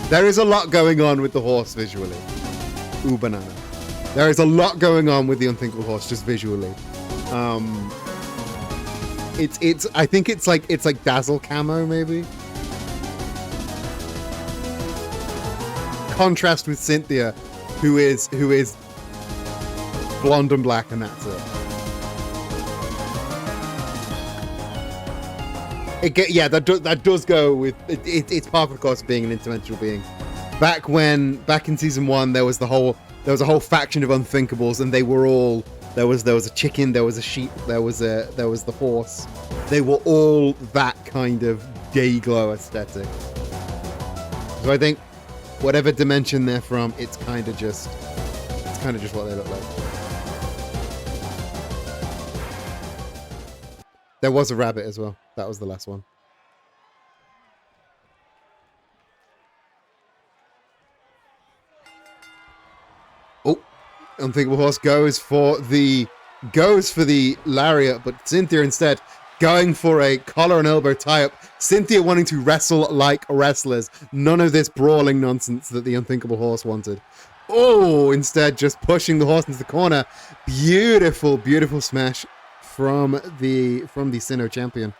There is a lot going on with the horse visually. Ooh, banana. There is a lot going on with the Unthinkable Horse just visually. I think it's like Dazzle camo maybe. Contrast with Cynthia, who is blonde and black, and that's it. That does go with it. It's part of course being an interdimensional being. Back in season 1, there was a whole faction of Unthinkables, and they were all there was a chicken, there was a sheep, there was the horse. They were all that kind of day glow aesthetic. So I think whatever dimension they're from, it's kind of just what they look like. There was a rabbit as well. That was the last one. Oh, Unthinkable Horse goes for the lariat, but Cynthia instead going for a collar and elbow tie-up. Cynthia wanting to wrestle like wrestlers. None of this brawling nonsense that the Unthinkable Horse wanted. Oh, instead just pushing the horse into the corner. Beautiful, beautiful smash from the Sinnoh champion.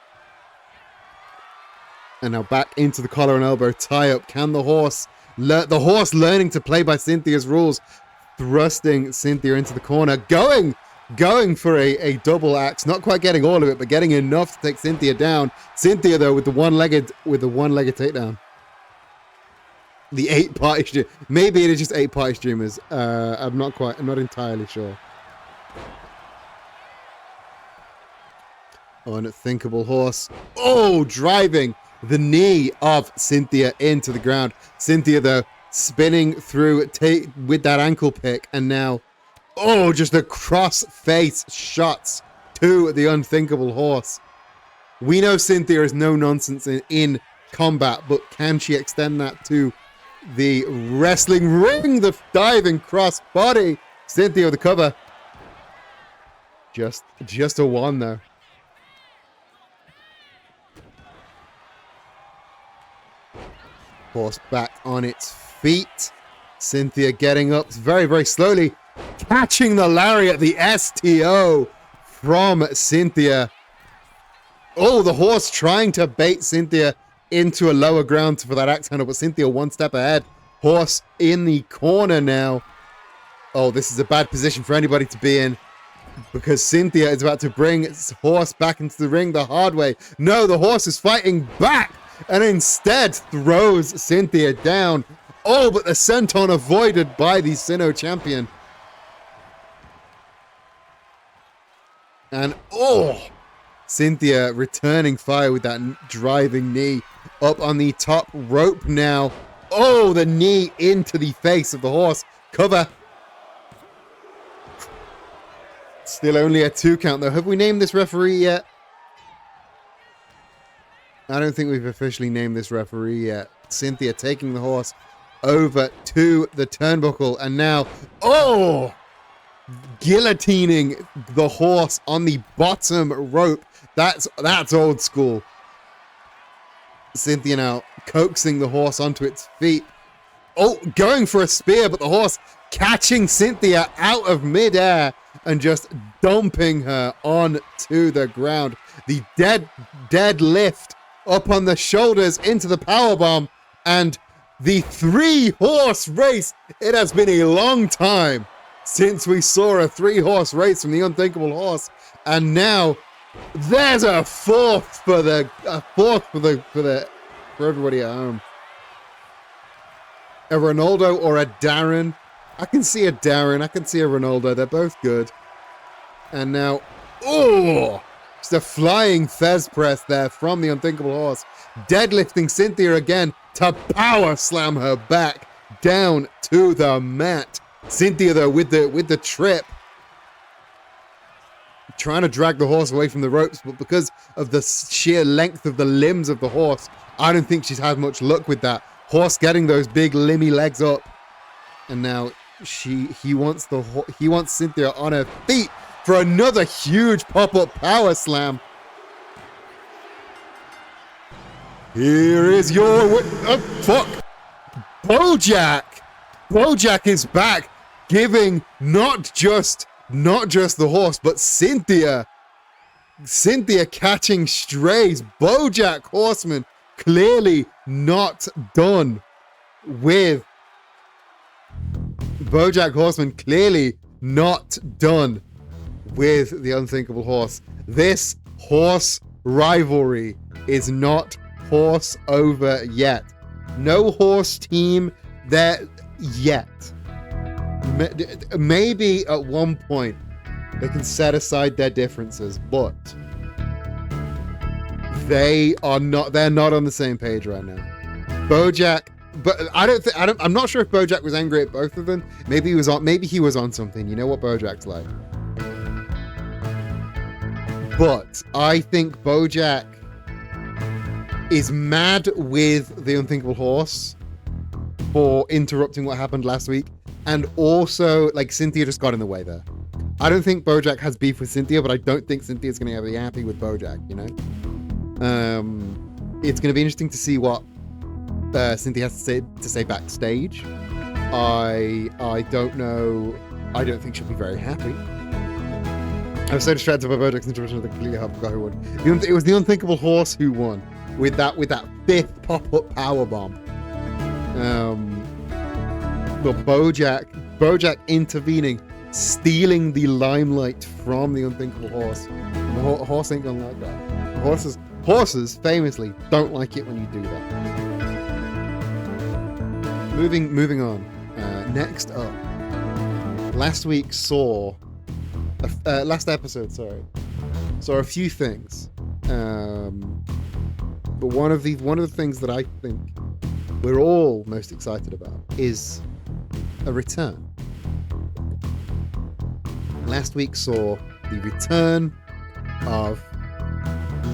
And now back into the collar and elbow tie-up. Can the horse learning to play by Cynthia's rules, thrusting Cynthia into the corner, going for a double axe, not quite getting all of it, but getting enough to take Cynthia down. Cynthia though with the one-legged takedown. The 8-party stream. Maybe it is just 8-party streamers. I'm not entirely sure. Unthinkable Horse. Oh, driving the knee of Cynthia into the ground. Cynthia though spinning through with that ankle pick, and now just a cross-face shots to the Unthinkable Horse. We know Cynthia is no nonsense in combat, but can she extend that to the wrestling ring? The diving cross body. Cynthia with the cover. Just a 1 though. Horse back on its feet. Cynthia getting up very, very slowly. Catching the lariat, the STO from Cynthia. Oh, the horse trying to bait Cynthia into a lower ground for that axe handle, but Cynthia 1 step ahead. Horse in the corner now. Oh, this is a bad position for anybody to be in, because Cynthia is about to bring its horse back into the ring the hard way. No, the horse is fighting back and instead throws Cynthia down. Oh, but the senton avoided by the Sinnoh champion. And Cynthia returning fire with that driving knee up on the top rope now. Oh, the knee into the face of the horse. Cover. Still only a 2 count though. Have we named this referee yet? I don't think we've officially named this referee yet. Cynthia taking the horse over to the turnbuckle, and now, guillotining the horse on the bottom rope. That's old school. Cynthia now coaxing the horse onto its feet. Oh, going for a spear, but the horse catching Cynthia out of midair and just dumping her onto the ground. The dead lift up on the shoulders into the powerbomb, and the 3-horse race. It has been a long time since we saw a 3-horse race from the Unthinkable Horse, and now there's a fourth for everybody at home. A Ronaldo or a Darren. I can see a Darren. I can see a Ronaldo. They're both good. And now, just a flying Fez press there from the Unthinkable Horse. Deadlifting Cynthia again to power slam her back down to the mat. Cynthia though with the trip, trying to drag the horse away from the ropes, but because of the sheer length of the limbs of the horse, I don't think she's had much luck with that. Horse getting those big limby legs up, and now he wants Cynthia on her feet for another huge pop-up power slam. Here is your fuck. Bojack is back, giving not just the horse, but Cynthia catching strays. Bojack Horseman clearly not done with the Unthinkable Horse. This horse rivalry is not horse over yet. No horse team there yet. Maybe at one point they can set aside their differences, but they're not on the same page right now. Bojack, but I'm not sure if Bojack was angry at both of them. Maybe he was on something. You know what Bojack's like. But I think Bojack is mad with the Unthinkable Horse for interrupting what happened last week, and also like Cynthia just got in the way there. I don't think Bojack has beef with Cynthia, but I don't think Cynthia's going to be happy with Bojack, you know? It's going to be interesting to see what Cynthia has to say backstage. I don't know. I don't think she'll be very happy. I was so distracted by Bojack's intervention with the completely half guy who won. It was the unthinkable horse who won with that 5th pop-up power bomb. But Bojack intervening, stealing the limelight from the unthinkable horse. And the horse ain't gonna like that. Horses famously don't like it when you do that. Moving on. Next up, last episode, saw a few things. But one of the things that I think we're all most excited about is a return. Last week saw the return of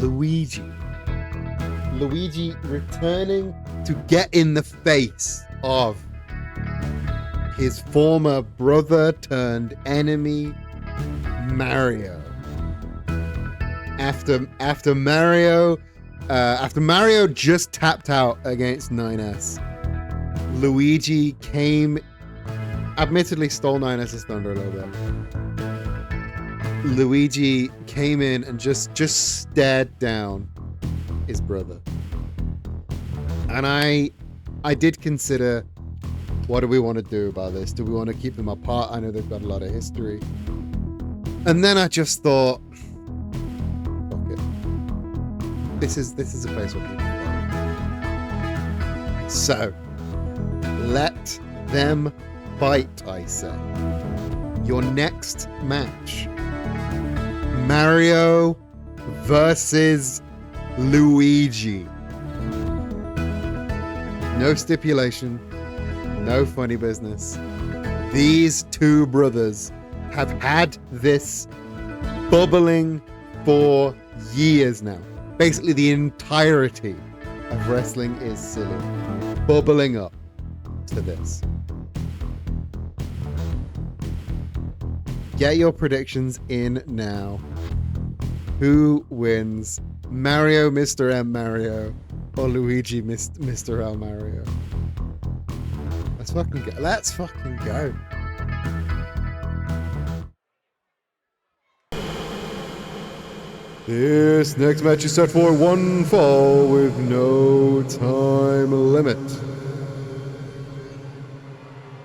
Luigi. Luigi returning to get in the face of his former brother turned enemy, Mario. After Mario just tapped out against 9S, Luigi came, admittedly stole 9S's thunder a little bit. Luigi came in and just stared down his brother. And I did consider, what do we want to do about this? Do we want to keep them apart? I know they've got a lot of history. And then I just thought, fuck it. This is a place where people fight. So, let them fight, I say. Your next match, Mario versus Luigi. No stipulation, no funny business. These two brothers have had this bubbling for years now. Basically, the entirety of wrestling is silly. Bubbling up to this. Get your predictions in now. Who wins? Mario, Mr. M. Mario, or Luigi, Mr. L. Mario? Let's fucking go. This next match is set for one fall with no time limit.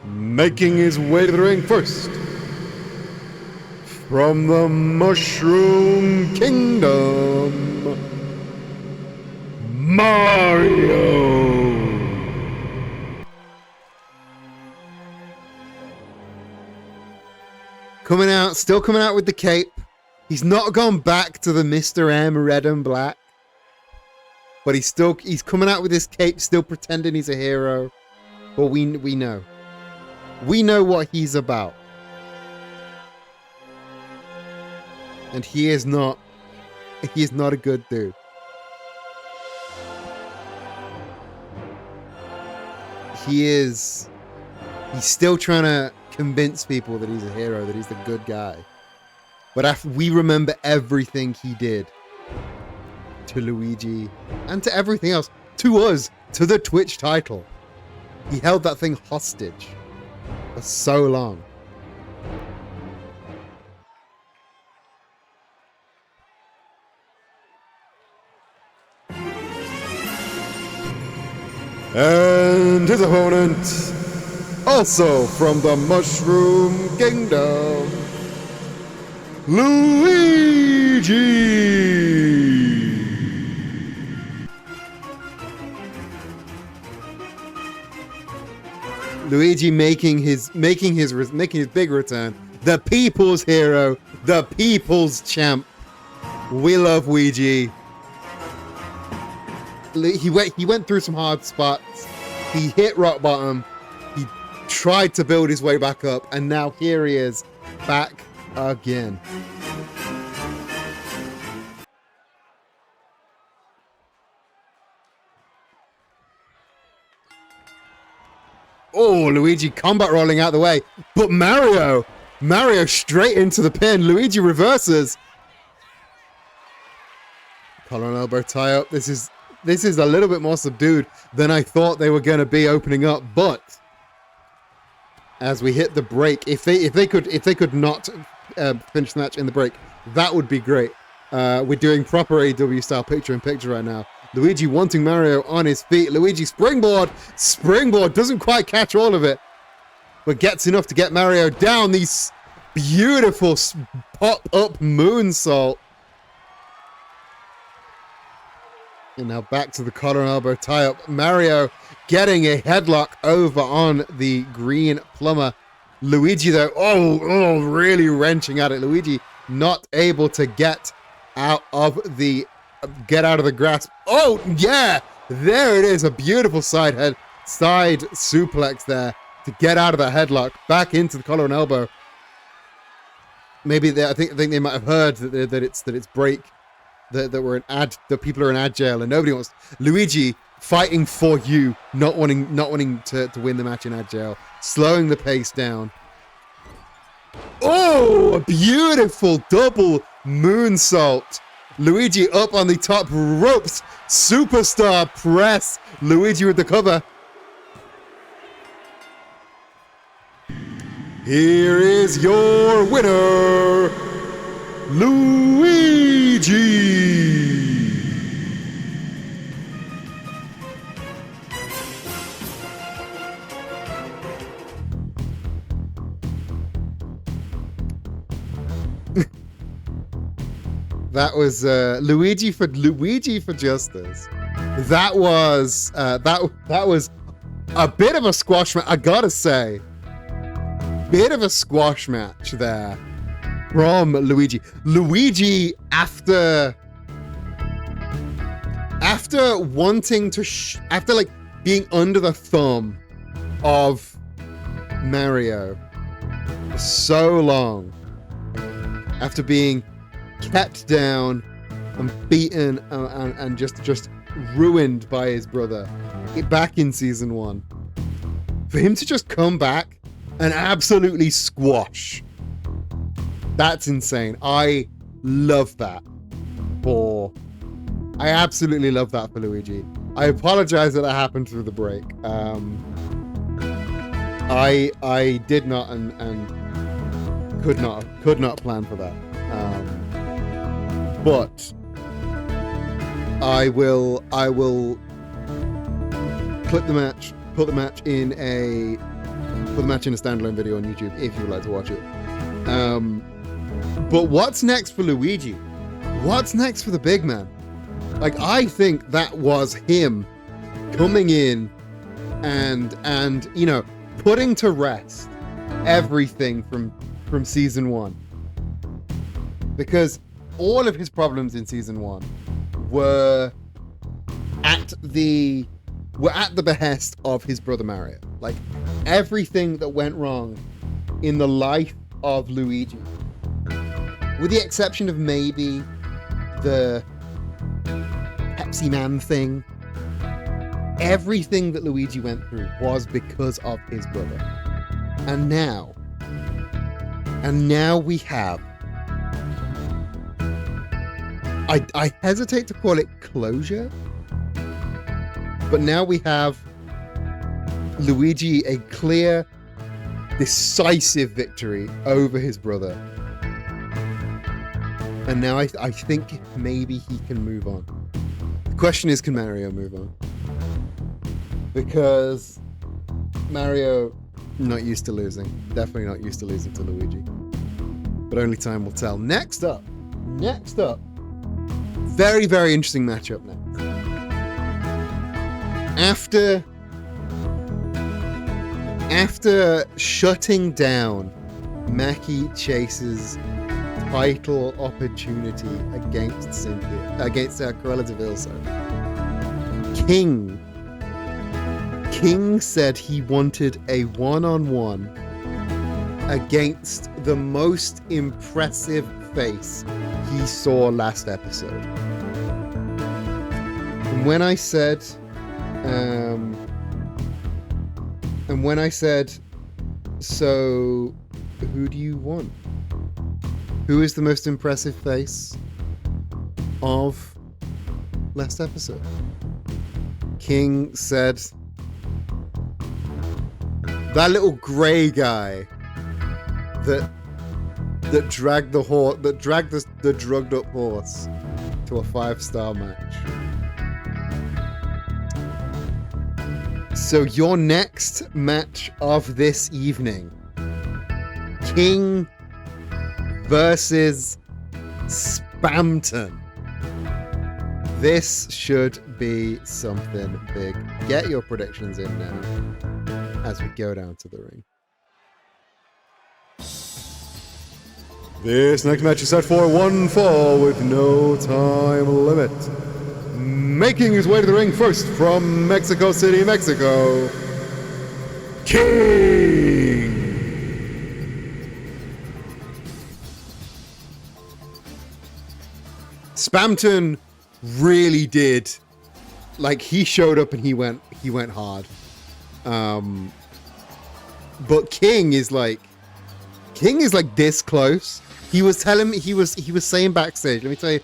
Making his way to the ring first, from the Mushroom Kingdom, Mario. Still coming out with the cape. He's not gone back to the Mr. M red and black. But he's coming out with his cape, still pretending he's a hero. But we know. We know what he's about. And he is not a good dude. He's still trying to convince people that he's a hero, that he's the good guy. But after we remember everything he did to Luigi and to everything else, to us, to the Twitch title. He held that thing hostage for so long. And his opponent, also from the Mushroom Kingdom, Luigi. Luigi making his big return. The people's hero, the people's champ. We love Luigi. He went through some hard spots. He hit rock bottom. He tried to build his way back up, and now here he is, back again. Oh, Luigi combat rolling out the way, but Mario Mario straight into the pin. Luigi reverses. Collar and elbow tie up. This is a little bit more subdued than I thought they were going to be opening up. But as we hit the break, if they could not finish the match in the break, that would be great. We're doing proper AEW style picture in picture right now. Luigi wanting Mario on his feet. Luigi springboard doesn't quite catch all of it, but gets enough to get Mario down. These beautiful pop-up moonsault. And now back to the collar and elbow tie-up. Mario getting a headlock over on the green plumber. Luigi, though, really wrenching at it. Luigi not able to get out of the grasp. Oh, yeah! There it is. A beautiful side suplex there to get out of that headlock. Back into the collar and elbow. Maybe I think they might have heard that it's break. That people are in ad jail and nobody wants Luigi fighting for you, not wanting to win the match in ad jail, slowing the pace down. Oh, a beautiful double moonsault. Luigi up on the top ropes, superstar press. Luigi with the cover. Here is your winner, Luigi. That was Luigi for Justice. That was a bit of a squash match. I gotta say, bit of a squash match there from Luigi. Luigi, after wanting to, after like being under the thumb of Mario for so long, after being kept down and beaten and just ruined by his brother back in season 1, for him to just come back and absolutely squash, that's insane. I love that I absolutely love that for Luigi. I apologize that happened through the break. I did not and could not plan for that. But I will put the match in a standalone video on YouTube if you would like to watch it. But what's next for Luigi? What's next for the big man? Like, I think that was him coming in and you know, putting to rest everything from season 1. Because all of his problems in season 1 were at the behest of his brother Mario. Like, everything that went wrong in the life of Luigi, with the exception of maybe the Pepsi Man thing, everything that Luigi went through was because of his brother. And now we have, I hesitate to call it closure, but now we have Luigi a clear, decisive victory over his brother. And now I think maybe he can move on. The question is, can Mario move on? Because Mario, not used to losing. Definitely not used to losing to Luigi. But only time will tell. Next up. Very, very interesting matchup next. After shutting down Mackie Chase's title opportunity against Cruella de Vil, King said he wanted a one-on-one against the most impressive face he saw last episode. And when I said so who do you want? Who is the most impressive face of last episode? King said that little grey guy that dragged the horse, that dragged the drugged up horse to a 5-star match. So your next match of this evening, King versus Spamton. This should be something big. Get your predictions in now as we go down to the ring. This next match is set for one fall with no time limit. Making his way to the ring first from Mexico City, Mexico, King! Spamton really did, like, he showed up and he went hard. But King is like this close. He was saying backstage. Let me tell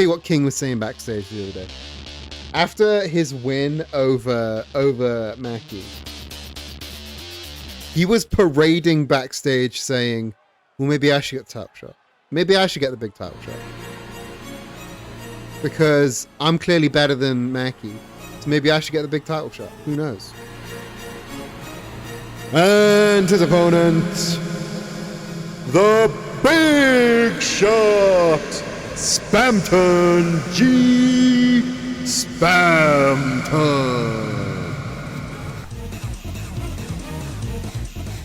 you what King was saying backstage the other day. After his win over Mackie, he was parading backstage saying, well, maybe I should get the title shot. Maybe I should get the big title shot. Because I'm clearly better than Mackie. So maybe I should get the big title shot. Who knows? And his opponent, the Big Shot, Spamton G. Spamton.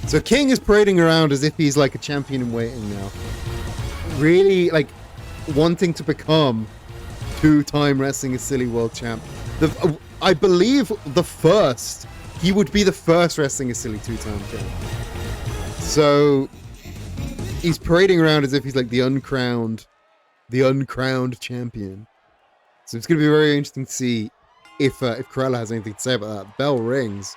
So King is parading around as if he's like a champion in waiting now. Really, like, wanting to become two-time Wrestling is Silly world champ. I believe he would be the first Wrestling is Silly two-time champ. So he's parading around as if he's like the uncrowned champion. So it's going to be very interesting to see if Corella has anything to say about that. Bell rings.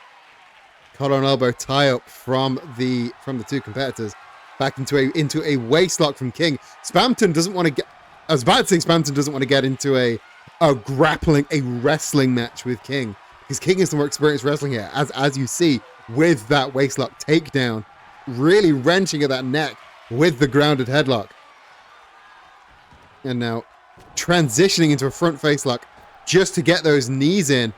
Collar and elbow tie up from the two competitors back into a waist lock from King. Spamton doesn't want to get. I was about to say Spamton doesn't want to get into a wrestling match with King, because King is the more experienced wrestling here, as you see with that waistlock takedown, really wrenching at that neck with the grounded headlock, and now transitioning into a front face lock just to get those knees in,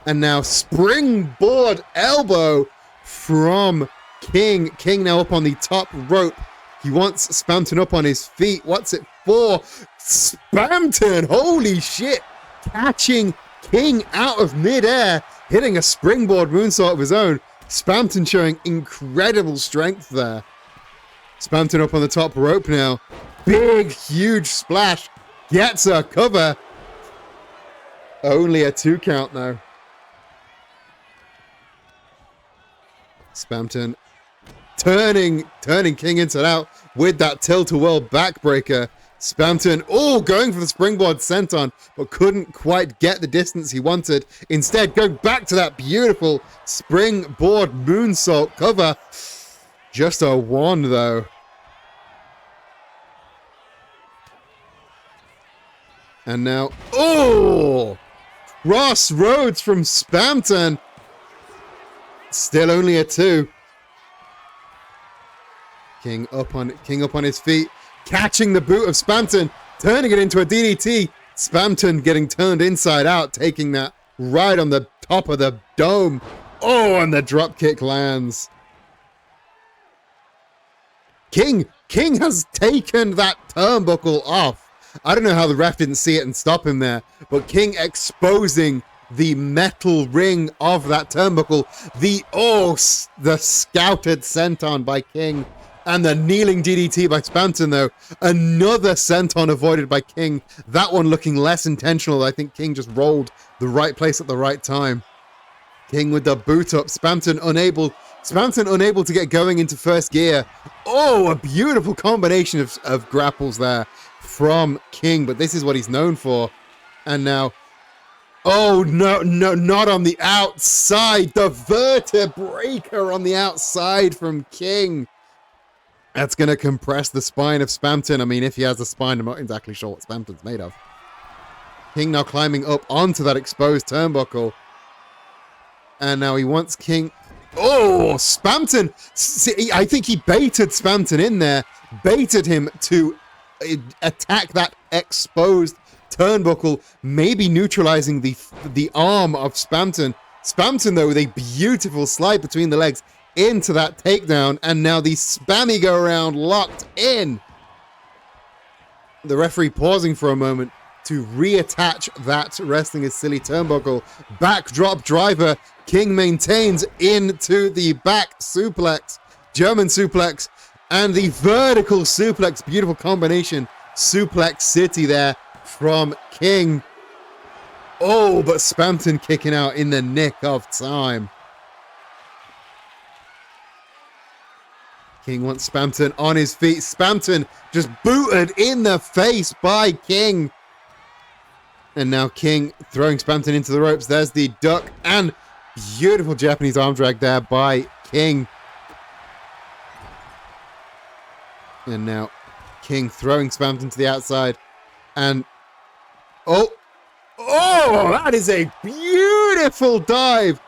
and now springboard elbow from King. King now up on the top rope. He wants Spamton up on his feet. What's it for? Spamton, holy shit, catching King out of midair, hitting a springboard moonsault of his own. Spamton showing incredible strength there. Spamton up on the top rope now. Big, huge splash. Gets a cover. Only a 2 count though. Spamton turning King inside out with that tilt-a-whirl backbreaker. Spamton, going for the springboard senton, but couldn't quite get the distance he wanted. Instead, going back to that beautiful springboard moonsault cover. Just a 1, though. And now, crossroads from Spamton. Still only a 2. King up on his feet, catching the boot of Spamton, turning it into a DDT. Spamton getting turned inside out, taking that right on the top of the dome. And the drop kick lands. King has taken that turnbuckle off. I don't know how the ref didn't see it and stop him there, but King exposing the metal ring of that turnbuckle. The scouted senton by King. And the kneeling DDT by Spamton, though. Another senton avoided by King. That one looking less intentional. I think King just rolled the right place at the right time. King with the boot up. Spamton unable to get going into first gear. A beautiful combination of grapples there from King. But this is what he's known for. And now, no, not on the outside. The vertebreaker on the outside from King. That's going to compress the spine of Spamton. I mean, if he has a spine, I'm not exactly sure what Spamton's made of. King now climbing up onto that exposed turnbuckle. And now he wants King... Oh, Spamton! See, I think he baited Spamton in there. Baited him to attack that exposed turnbuckle, maybe neutralizing the arm of Spamton. Spamton, though, with a beautiful slide between the legs into that takedown, and now the spammy go around locked in. The referee pausing for a moment to reattach that Wrestling is Silly turnbuckle. Backdrop driver. King maintains into the back suplex, German suplex, and the vertical suplex. Beautiful combination. Suplex City there from King. Oh, but Spamton kicking out in the nick of time. King wants Spamton on his feet. Spamton just booted in the face by King. And now King throwing Spamton into the ropes. There's the duck and beautiful Japanese arm drag there by King. And now King throwing Spamton to the outside. And oh, that is a beautiful dive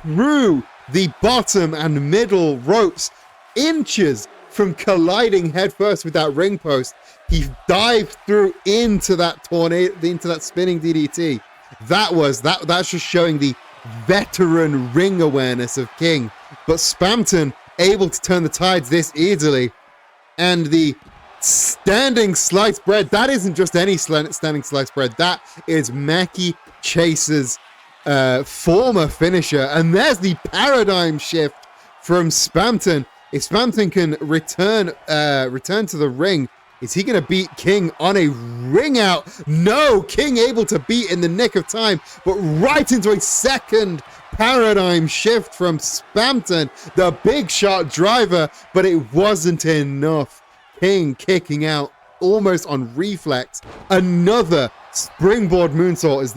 through the bottom and middle ropes. Inches from colliding headfirst with that ring post. He dived through into that tornado, into that spinning DDT. That's just showing the veteran ring awareness of King. But Spamton able to turn the tides this easily. And the standing sliced bread, that isn't just any standing sliced bread. That is Mackie Chase's former finisher. And there's the paradigm shift from Spamton. If Spamton can return to the ring, is he going to beat King on a ring out? No, King able to beat in the nick of time, but right into a second paradigm shift from Spamton, the big shot driver, but it wasn't enough. King kicking out almost on reflex. Another springboard moonsault. Is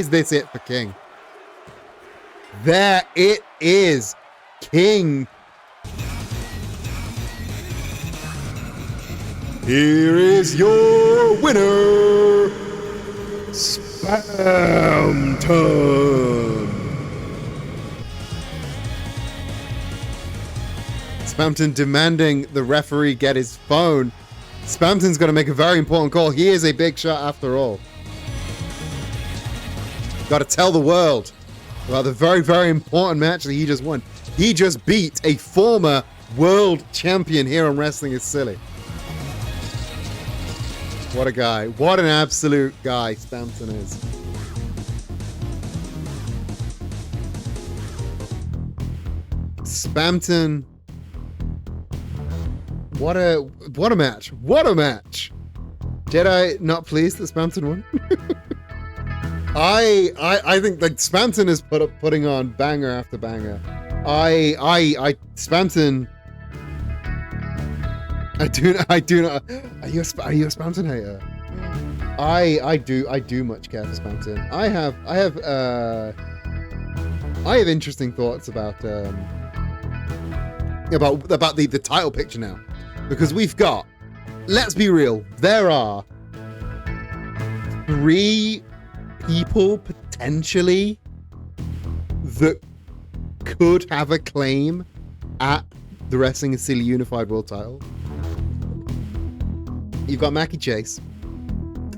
this it for King? There it is. King. Here is your winner, Spamton. Spamton demanding the referee get his phone. Spamton's going to make a very important call. He is a big shot after all. Got to tell the world about the very, very important match that he just won. He just beat a former world champion here on Wrestling is Silly. What a guy. What an absolute guy Spamton is. Spamton. What a match. What a match. Jedi not pleased that Spamton won. I think like Spamton is putting on banger after banger. Spamton. I do not. Are you a Spamton hater? I do much care for Spamton. I have interesting thoughts about the title picture now, because we've got. Let's be real. There are 3 people potentially that could have a claim at the Wrestling is Silly Unified World Title. You've got Mackie Chase,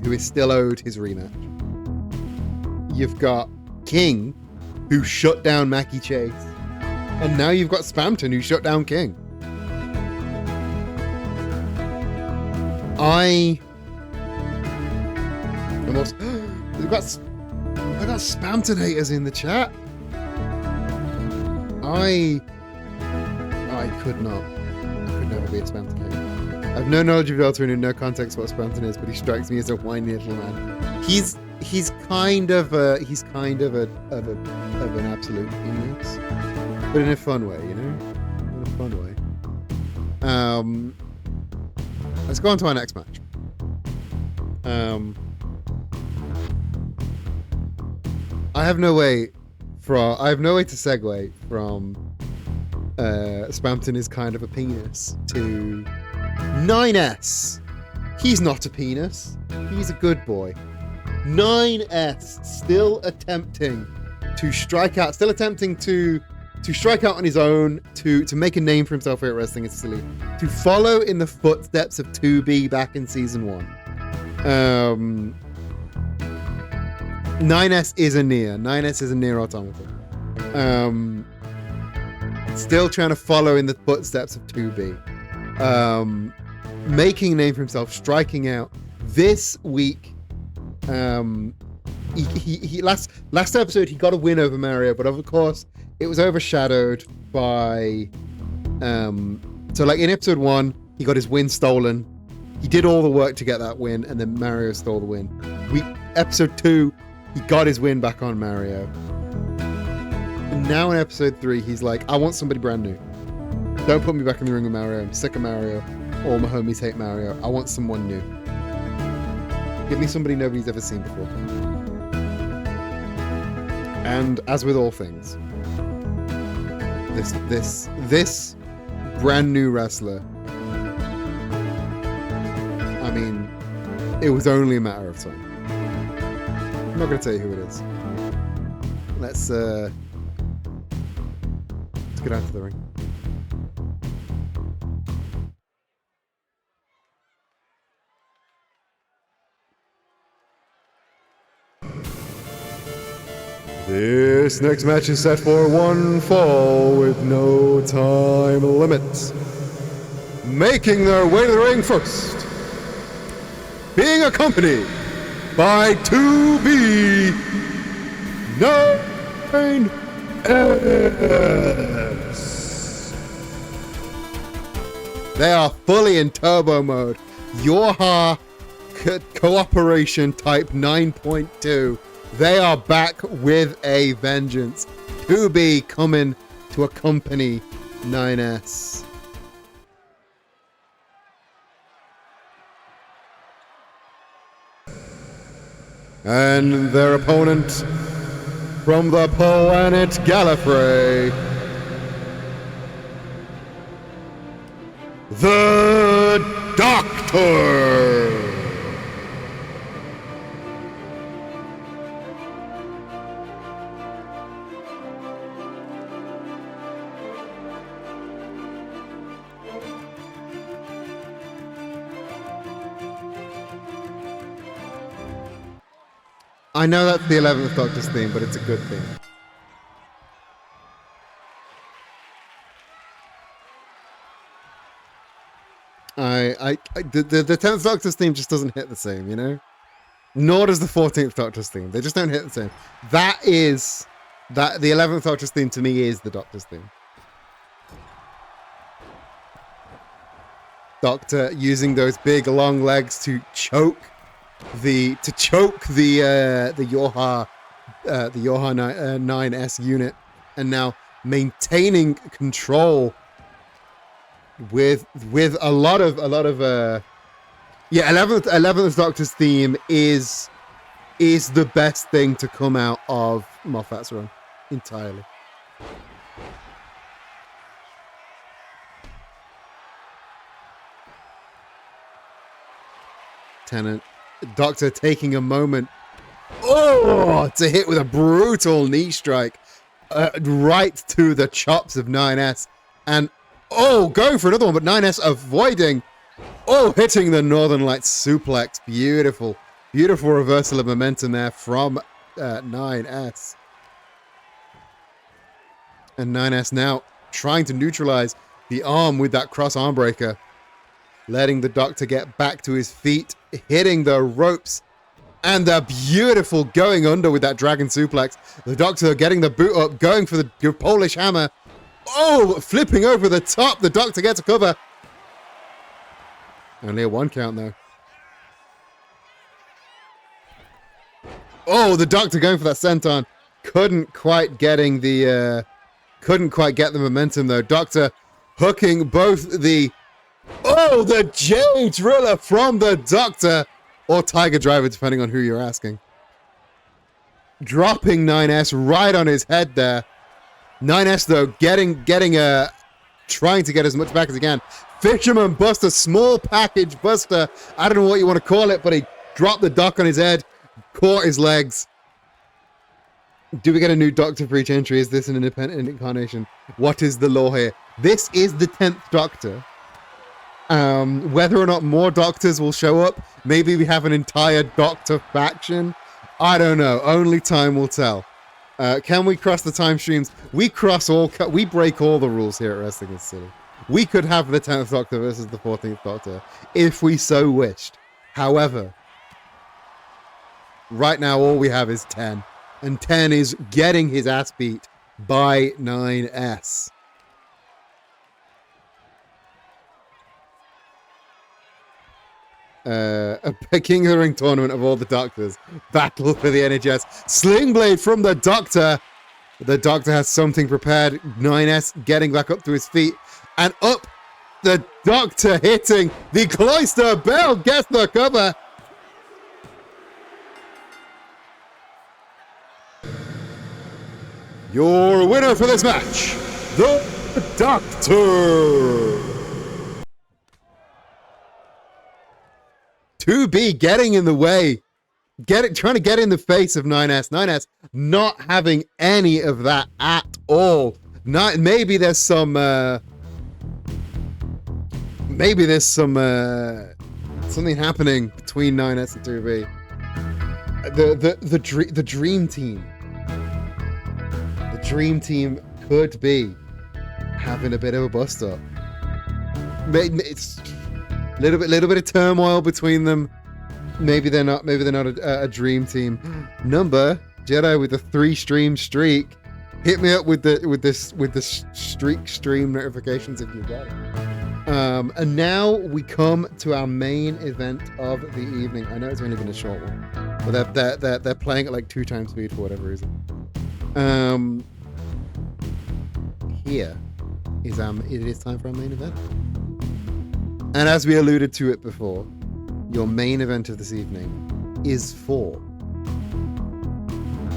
who is still owed his rematch. You've got King, who shut down Mackie Chase. And now you've got Spamton, who shut down King. I got Spamton haters in the chat. I could never be a Spamton hater. I have no knowledge of Deltarune and no context what Spamton is, but he strikes me as a whiny little man. He's kind of an absolute genius, but in a fun way, you know, in a fun way. Let's go on to our next match. I have no way to segue from Spamton is kind of a penis to 9S. He's not a penis. He's a good boy. 9S still attempting to strike out, still attempting to strike out on his own, to make a name for himself here at Wrestling is Silly, to follow in the footsteps of 2B back in season 1. 9S is a Nier. 9S is a Nier Automata. Still trying to follow in the footsteps of 2B. Making a name for himself, striking out. This week, he last episode he got a win over Mario, but of course it was overshadowed by so like in episode 1 he got his win stolen. He did all the work to get that win, and then Mario stole the win. Episode 2 he got his win back on Mario. And now in episode 3 he's like, I want somebody brand new. Don't put me back in the ring with Mario. I'm sick of Mario. All my homies hate Mario. I want someone new. Give me somebody nobody's ever seen before. And as with all things, this brand new wrestler, I mean, it was only a matter of time. I'm not going to tell you who it is. Let's get out to the ring. This next match is set for one fall with no time limit. Making their way to the ring first, being accompanied by 2B 9S. They are fully in turbo mode. Yoha Cooperation Type 9.2. They are back with a vengeance. 2B coming to accompany 9S. And their opponent from the planet Gallifrey, the Doctor. I know that's the 11th Doctor's theme, but it's a good theme. The 10th Doctor's theme just doesn't hit the same, you know? Nor does the 14th Doctor's theme. They just don't hit the same. The 11th Doctor's theme to me is the Doctor's theme. Doctor using those big long legs to choke the Yoha 9S unit, and now maintaining control with a lot of 11th Doctor's theme is the best thing to come out of Moffat's run entirely. Tennant, Doctor taking a moment to hit with a brutal knee strike right to the chops of 9S, and going for another one, but 9S avoiding, hitting the Northern Lights suplex. Beautiful reversal of momentum there from 9S. And 9S now trying to neutralize the arm with that cross arm breaker, letting the Doctor get back to his feet, hitting the ropes, and the beautiful going under with that dragon suplex. The Doctor getting the boot up, going for the Polish hammer. Flipping over the top. The Doctor gets a cover. Only a 1 count though. The Doctor going for that senton. Couldn't quite get the momentum though. Doctor hooking both the J Driller from the Doctor, or Tiger Driver, depending on who you're asking. Dropping 9S right on his head there. 9S though trying to get as much back as he can. Fisherman Buster, small package Buster. I don't know what you want to call it, but he dropped the dock on his head, caught his legs. Do we get a new Doctor for each entry? Is this an independent incarnation? What is the law here? This is the 10th Doctor. Whether or not more Doctors will show up, maybe we have an entire Doctor faction. I don't know. Only time will tell. Can we cross the time streams? We break all the rules here at Wrestling is Silly. We could have the 10th Doctor versus the 14th Doctor if we so wished. However, right now all we have is 10. And 10 is getting his ass beat by 9S. A King of the Ring tournament of all the Doctors. Battle for the NHS. Sling Blade from the Doctor. The Doctor has something prepared. 9S getting back up to his feet. And up the Doctor hitting the Cloister Bell. Gets the cover. Your winner for this match, the Doctor. 2B getting in the way. Trying to get in the face of 9S. 9S not having any of that at all. Maybe there's some something happening between 9S and 2B. The dream team. The dream team could be having a bit of a bust up. It's little bit of turmoil between them. Maybe they're not a dream team. Number Jedi with a 3-stream streak. Hit me up with the stream notifications if you got it. And now we come to our main event of the evening. I know it's only been a short one, but they're playing at like 2 times speed for whatever reason. Here is it is time for our main event. And as we alluded to it before, your main event of this evening is for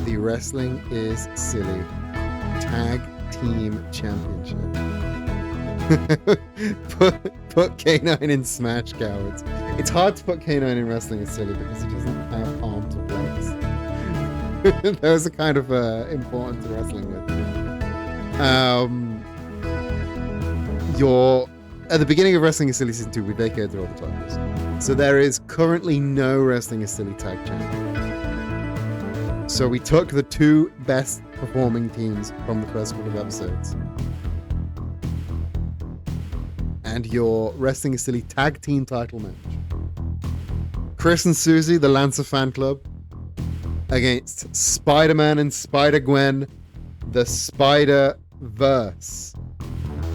the Wrestling is Silly Tag Team Championship. put K9 in Smash, cowards. It's hard to put K9 in Wrestling is Silly because he doesn't have arms or legs. Those are kind of important to wrestling with. At the beginning of Wrestling is Silly Season 2, we vacated all the titles. So there is currently no Wrestling is Silly Tag Champion. So we took the 2 best performing teams from the first couple of episodes. And your Wrestling is Silly Tag Team title match. Chris and Susie, the Lancer Fan Club, against Spider-Man and Spider-Gwen, the Spider-Verse.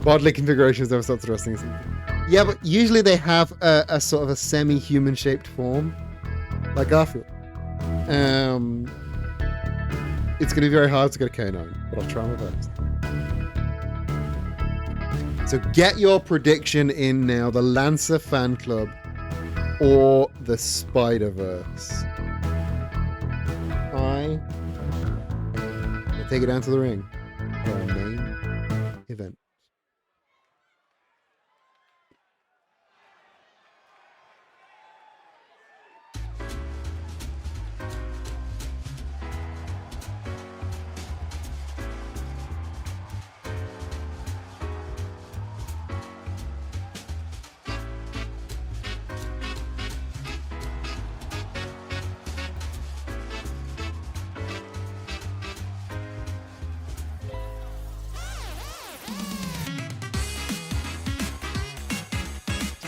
Bodily configurations of sorts of wrestling. Yeah, but usually they have a sort of a semi-human shaped form, like Garfield. It's going to be very hard to get a K9, but I'll try my best. So get your prediction in now: the Lancer Fan Club or the Spider-Verse. I take it down to the ring for our main event.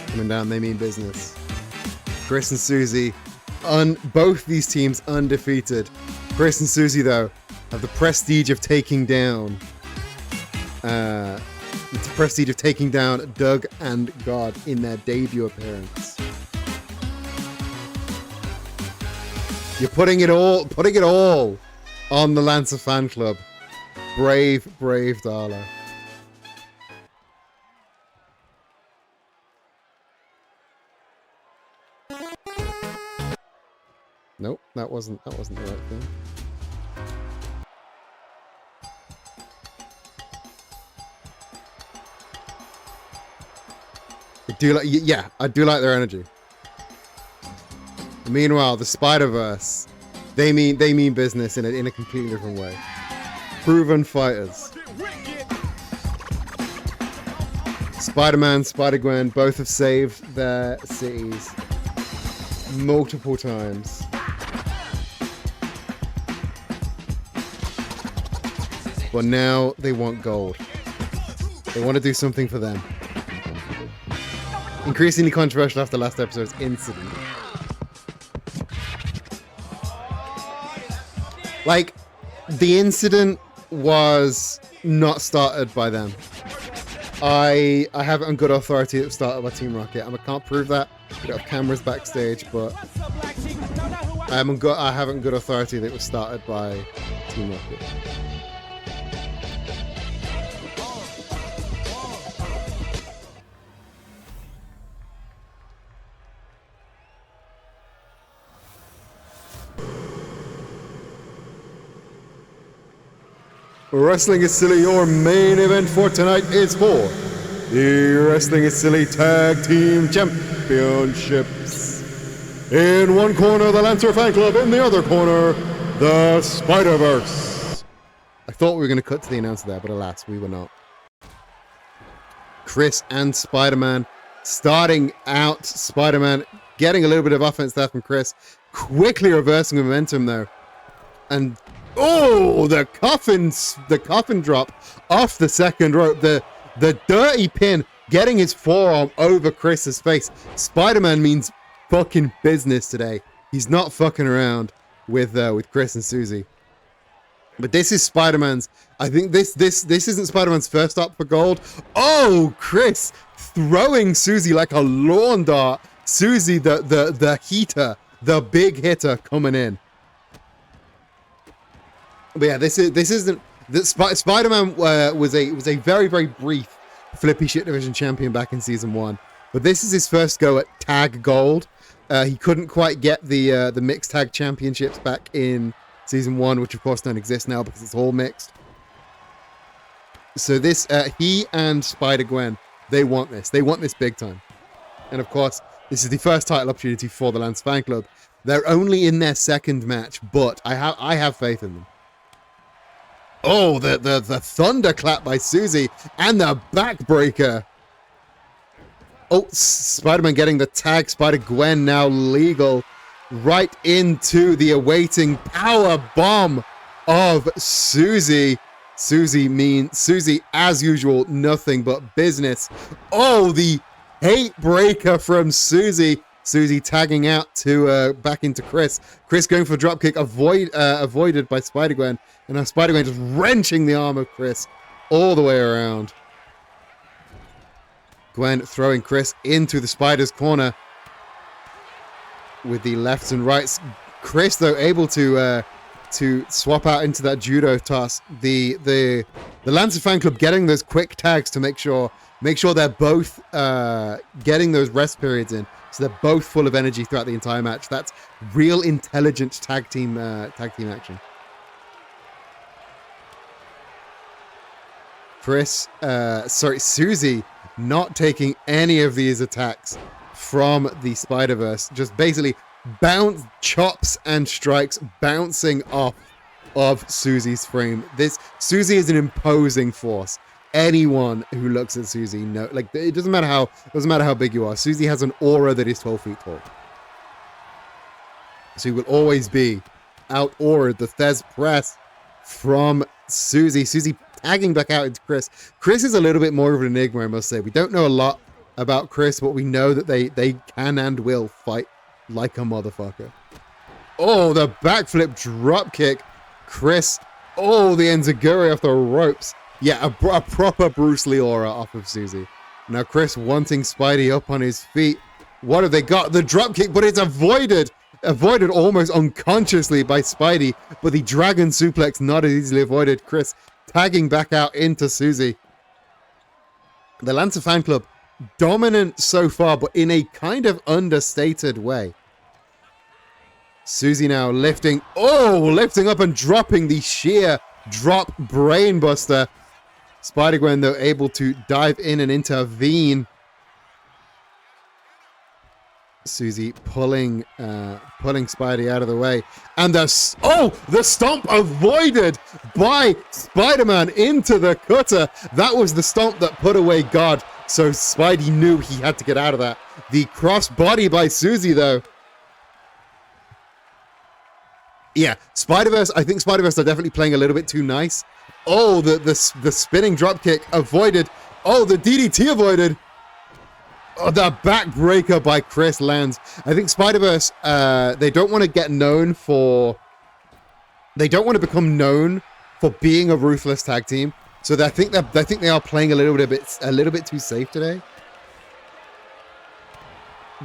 Coming down, they mean business. Chris and Susie, both these teams undefeated. Chris and Susie, though, have the prestige of taking down Doug and God in their debut appearance. You're putting it all on the Lancer Fan Club. Brave Darla. Nope, that wasn't the right thing. I do like, yeah, I do like their energy. Meanwhile, the Spider-Verse, they mean business in a completely different way. Proven fighters. Spider-Man, Spider-Gwen both have saved their cities multiple times. But now they want gold. They want to do something for them. Increasingly controversial after last episode's incident. Like, the incident was not started by them. I have it on good authority that it was started by Team Rocket. I can't prove that. We don't have cameras backstage, but I have it on good authority that it was started by Team Rocket. Wrestling is Silly, your main event for tonight is for the Wrestling is Silly Tag Team Championships. In one corner, the Lancer Fan Club. In the other corner, the Spider-Verse. I thought we were going to cut to the announcer there, but alas, we were not. Chris and Spider-Man starting out. Spider-Man getting a little bit of offense there from Chris. Quickly reversing momentum though. And oh, the coffin drop off the second rope. The dirty pin getting his forearm over Chris's face. Spider-Man means fucking business today. He's not fucking around with Chris and Susie. But this is Spider-Man's. I think this isn't Spider-Man's first stop for gold. Oh, Chris throwing Susie like a lawn dart. Susie, the heater, the big hitter coming in. But yeah, this isn't. Spider-Man was a very, very brief Flippy Shit Division champion back in season 1, but this is his first go at tag gold. He couldn't quite get the mixed tag championships back in season 1, which of course don't exist now because it's all mixed. So this he and Spider-Gwen, they want this. They want this big time. And of course, this is the first title opportunity for the Lance Fan Club. They're only in their second match, but I have faith in them. Oh, the thunderclap by Susie and the backbreaker. Oh, Spider-Man getting the tag. Spider-Gwen now legal right into the awaiting power bomb of Susie. Susie, as usual, nothing but business. Oh, the hate breaker from Susie. Susie tagging out to back into Chris. Chris going for a dropkick, avoided by Spider-Gwen. And now Spider-Gwen just wrenching the arm of Chris all the way around. Gwen throwing Chris into the Spider's corner with the lefts and rights. Chris, though, able to swap out into that judo toss. The Lancer Fan Club getting those quick tags to make sure they're both getting those rest periods in. So they're both full of energy throughout the entire match. That's real intelligent tag team action. Susie not taking any of these attacks from the Spider-Verse. Just basically chops and strikes bouncing off of Susie's frame. Susie is an imposing force. Anyone who looks at Susie it doesn't matter how big you are. Susie has an aura that is 12 feet tall. She will always be out-auraed. The Thez press from Susie. Susie tagging back out into Chris. Chris is a little bit more of an enigma, I must say. We don't know a lot about Chris, but we know that they can and will fight like a motherfucker. Oh, the backflip drop kick. Chris. Oh, the enziguri off the ropes. Yeah, a proper Bruce Lee aura off of Susie. Now Chris wanting Spidey up on his feet. What have they got? The drop kick, but it's avoided almost unconsciously by Spidey. But the dragon suplex not as easily avoided. Chris tagging back out into Susie. The Lancer Fan Club dominant so far, but in a kind of understated way. Susie now lifting up and dropping the sheer drop brainbuster. Spider-Gwen, though, able to dive in and intervene. Susie pulling Spidey out of the way, and the stomp avoided by Spider-Man into the cutter. That was the stomp that put away God, so Spidey knew he had to get out of that. The cross body by Susie, though. Yeah, Spider-Verse, I think Spider-Verse are definitely playing a little bit too nice. Oh, the spinning dropkick avoided. Oh, the DDT avoided. Oh, the backbreaker by Chris lands. I think Spider-Verse, they don't want to get known for... They don't want to become known for being a ruthless tag team. So I think they are playing a little bit too safe today.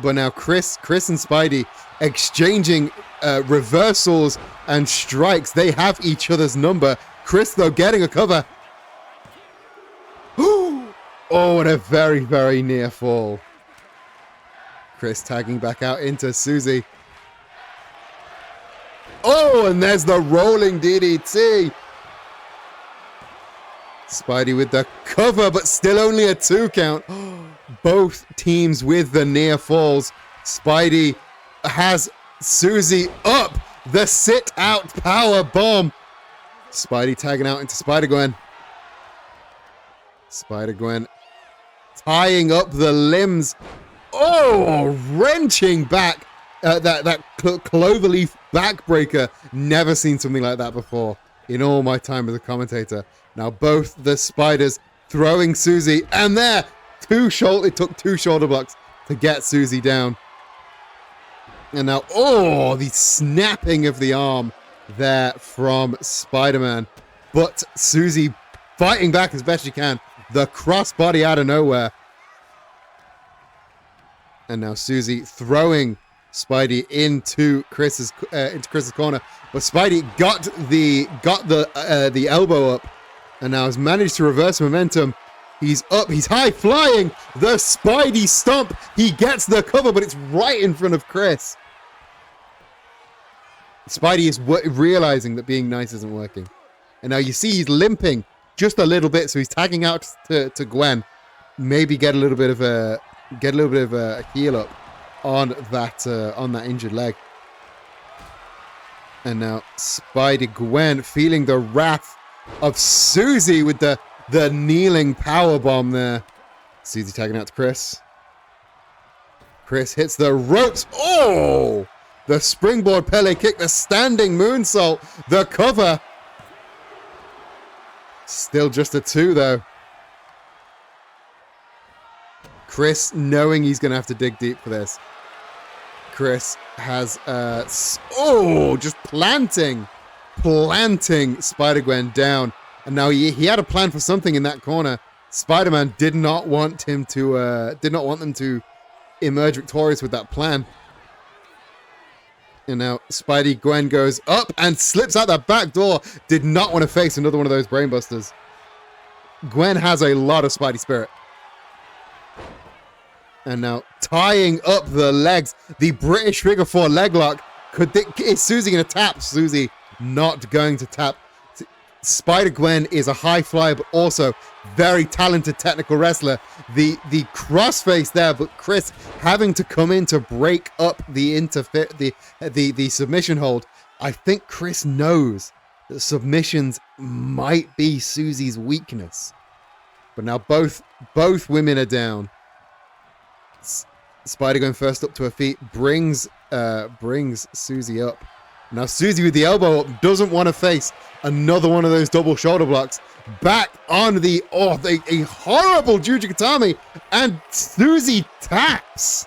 But now Chris and Spidey exchanging reversals and strikes. They have each other's number. Chris, though, getting a cover. Oh, and a very, very near fall. Chris tagging back out into Susie. Oh, and there's the rolling DDT. Spidey with the cover, but still only a 2 count. Both teams with the near falls. Spidey has Susie up. The sit-out power bomb. Spidey tagging out into Spider-Gwen. Spider-Gwen tying up the limbs. Oh, wrenching back. That cloverleaf backbreaker. Never seen something like that before in all my time as a commentator. Now both the Spiders throwing Susie, and there, it took 2 shoulder blocks to get Susie down. And now, oh, the snapping of the arm there from Spider-Man. But Susie fighting back as best she can. The crossbody out of nowhere. And now Susie throwing Spidey into Chris's corner. But Spidey got the elbow up, and now has managed to reverse momentum. He's up. He's high flying. The Spidey stomp. He gets the cover, but it's right in front of Chris. Spidey is realizing that being nice isn't working. And now you see he's limping just a little bit, so he's tagging out to Gwen. Maybe get a little bit of a heal up on that injured leg. And now Spider-Gwen feeling the wrath of Susie with the kneeling power bomb there. Susie tagging out to Chris. Chris hits the ropes. Oh! The springboard Pele kick, the standing moonsault, the cover. Still just a 2, though. Chris, knowing he's going to have to dig deep for this. Chris has, just planting Spider-Gwen down. And now he had a plan for something in that corner. Spider-Man did not want them to emerge victorious with that plan. And now Spidey-Gwen goes up and slips out that back door. Did not want to face another one of those brainbusters. Gwen has a lot of Spidey spirit. And now tying up the legs. The British figure 4 leg lock. Is Susie going to tap? Susie not going to tap. Spider-Gwen is a high flyer, but also very talented technical wrestler. The crossface there, but Chris having to come in to break up the submission hold. I think Chris knows that submissions might be Susie's weakness. But now both women are down. Spider-Gwen first up to her feet, brings Susie up. Now Susie with the elbow up doesn't want to face another one of those double shoulder blocks. Back on a horrible Juju Katami, and Susie taps.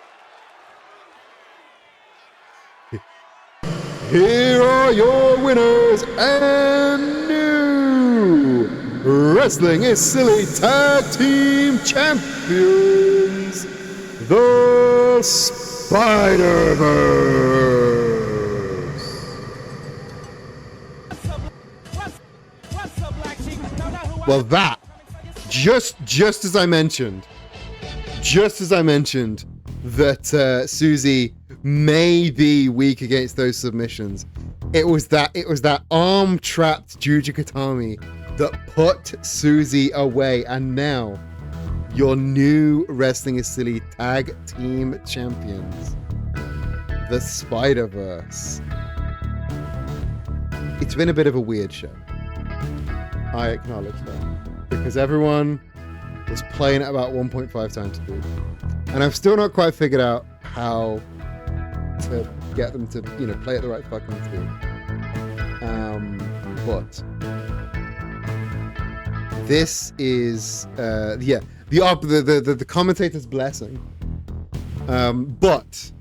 Here are your winners and new Wrestling is Silly Tag Team Champions, the Spider-Verse. Well, that, just as I mentioned that Susie may be weak against those submissions, it was that arm trapped Juju Katami that put Susie away, and now your new Wrestling is Silly Tag Team Champions. the Spider-Verse. It's been a bit of a weird show. I acknowledge that. Because everyone was playing at about 1.5 times speed. And I've still not quite figured out how to get them to, play at the right fucking speed. But this is, the commentator's blessing. But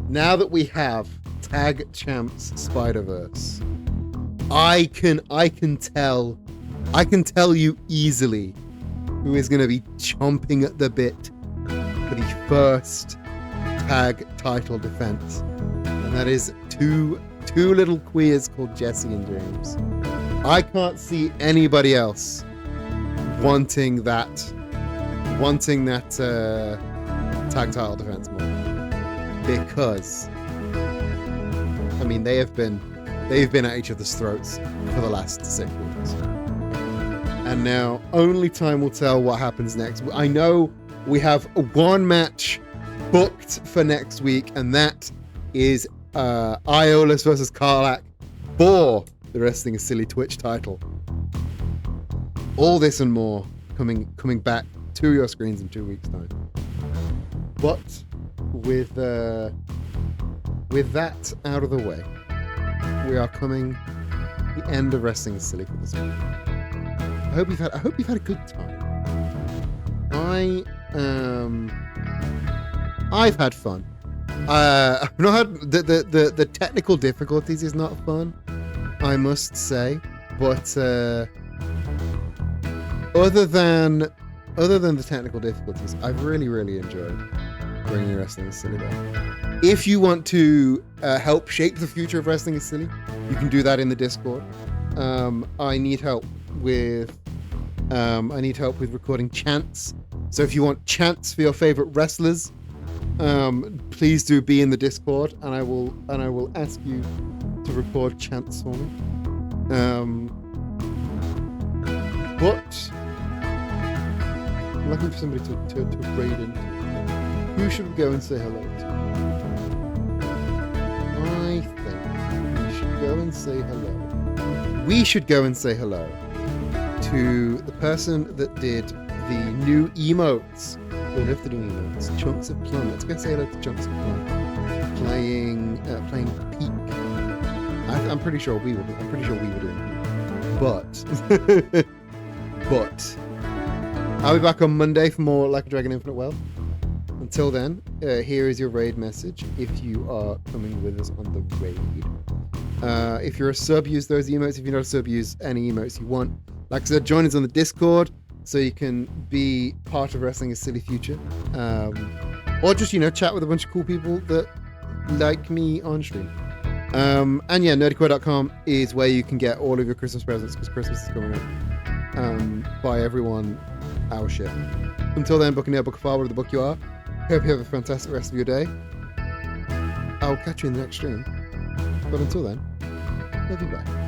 now that we have Tag Champs Spider-Verse, I can tell you easily who is going to be chomping at the bit for the first tag title defense, and that is two little queers called Jesse and James. I can't see anybody else wanting that tag title defense more, because they've been at each other's throats for the last 6 weeks. And now only time will tell what happens next. I know we have one match booked for next week, and that is Iolus versus Karlach for the Wrestling is Silly Twitch title. All this and more coming back to your screens in 2 weeks' time. But with that out of the way, we are coming to the end of Wrestling is Silly for this week. I hope you've had a good time. I've had fun. I've not had the technical difficulties is not fun, I must say. But other than the technical difficulties, I've really enjoyed bringing Wrestling is Silly back. If you want to help shape the future of Wrestling is Silly, you can do that in the Discord. I need help with recording chants. So if you want chants for your favorite wrestlers, please do be in the Discord, and I will ask you to record chants for me. But I'm looking for somebody to raid into. Who should we go and say hello to? I think we should go and say hello. We should go and say hello to the person that did the new emotes. We love the new emotes. Chunks of Plum. Let's go say hello to Chunks of Plum. Playing Peak. I'm pretty sure we were doing Peak. But I'll be back on Monday for more Like a Dragon Infinite Wealth. Until then, here is your raid message if you are coming with us on the raid. If you're a sub, use those emotes. If you're not a sub, use any emotes you want. Like I said, join us on the Discord so you can be part of Wrestling is Silly future. Or just, chat with a bunch of cool people that like me on stream. And yeah, nerdycore.com is where you can get all of your Christmas presents, because Christmas is coming up. Buy everyone our shit. Until then, book a book a file, whatever the book you are. Hope you have a fantastic rest of your day. I'll catch you in the next stream. But until then, love you, bye.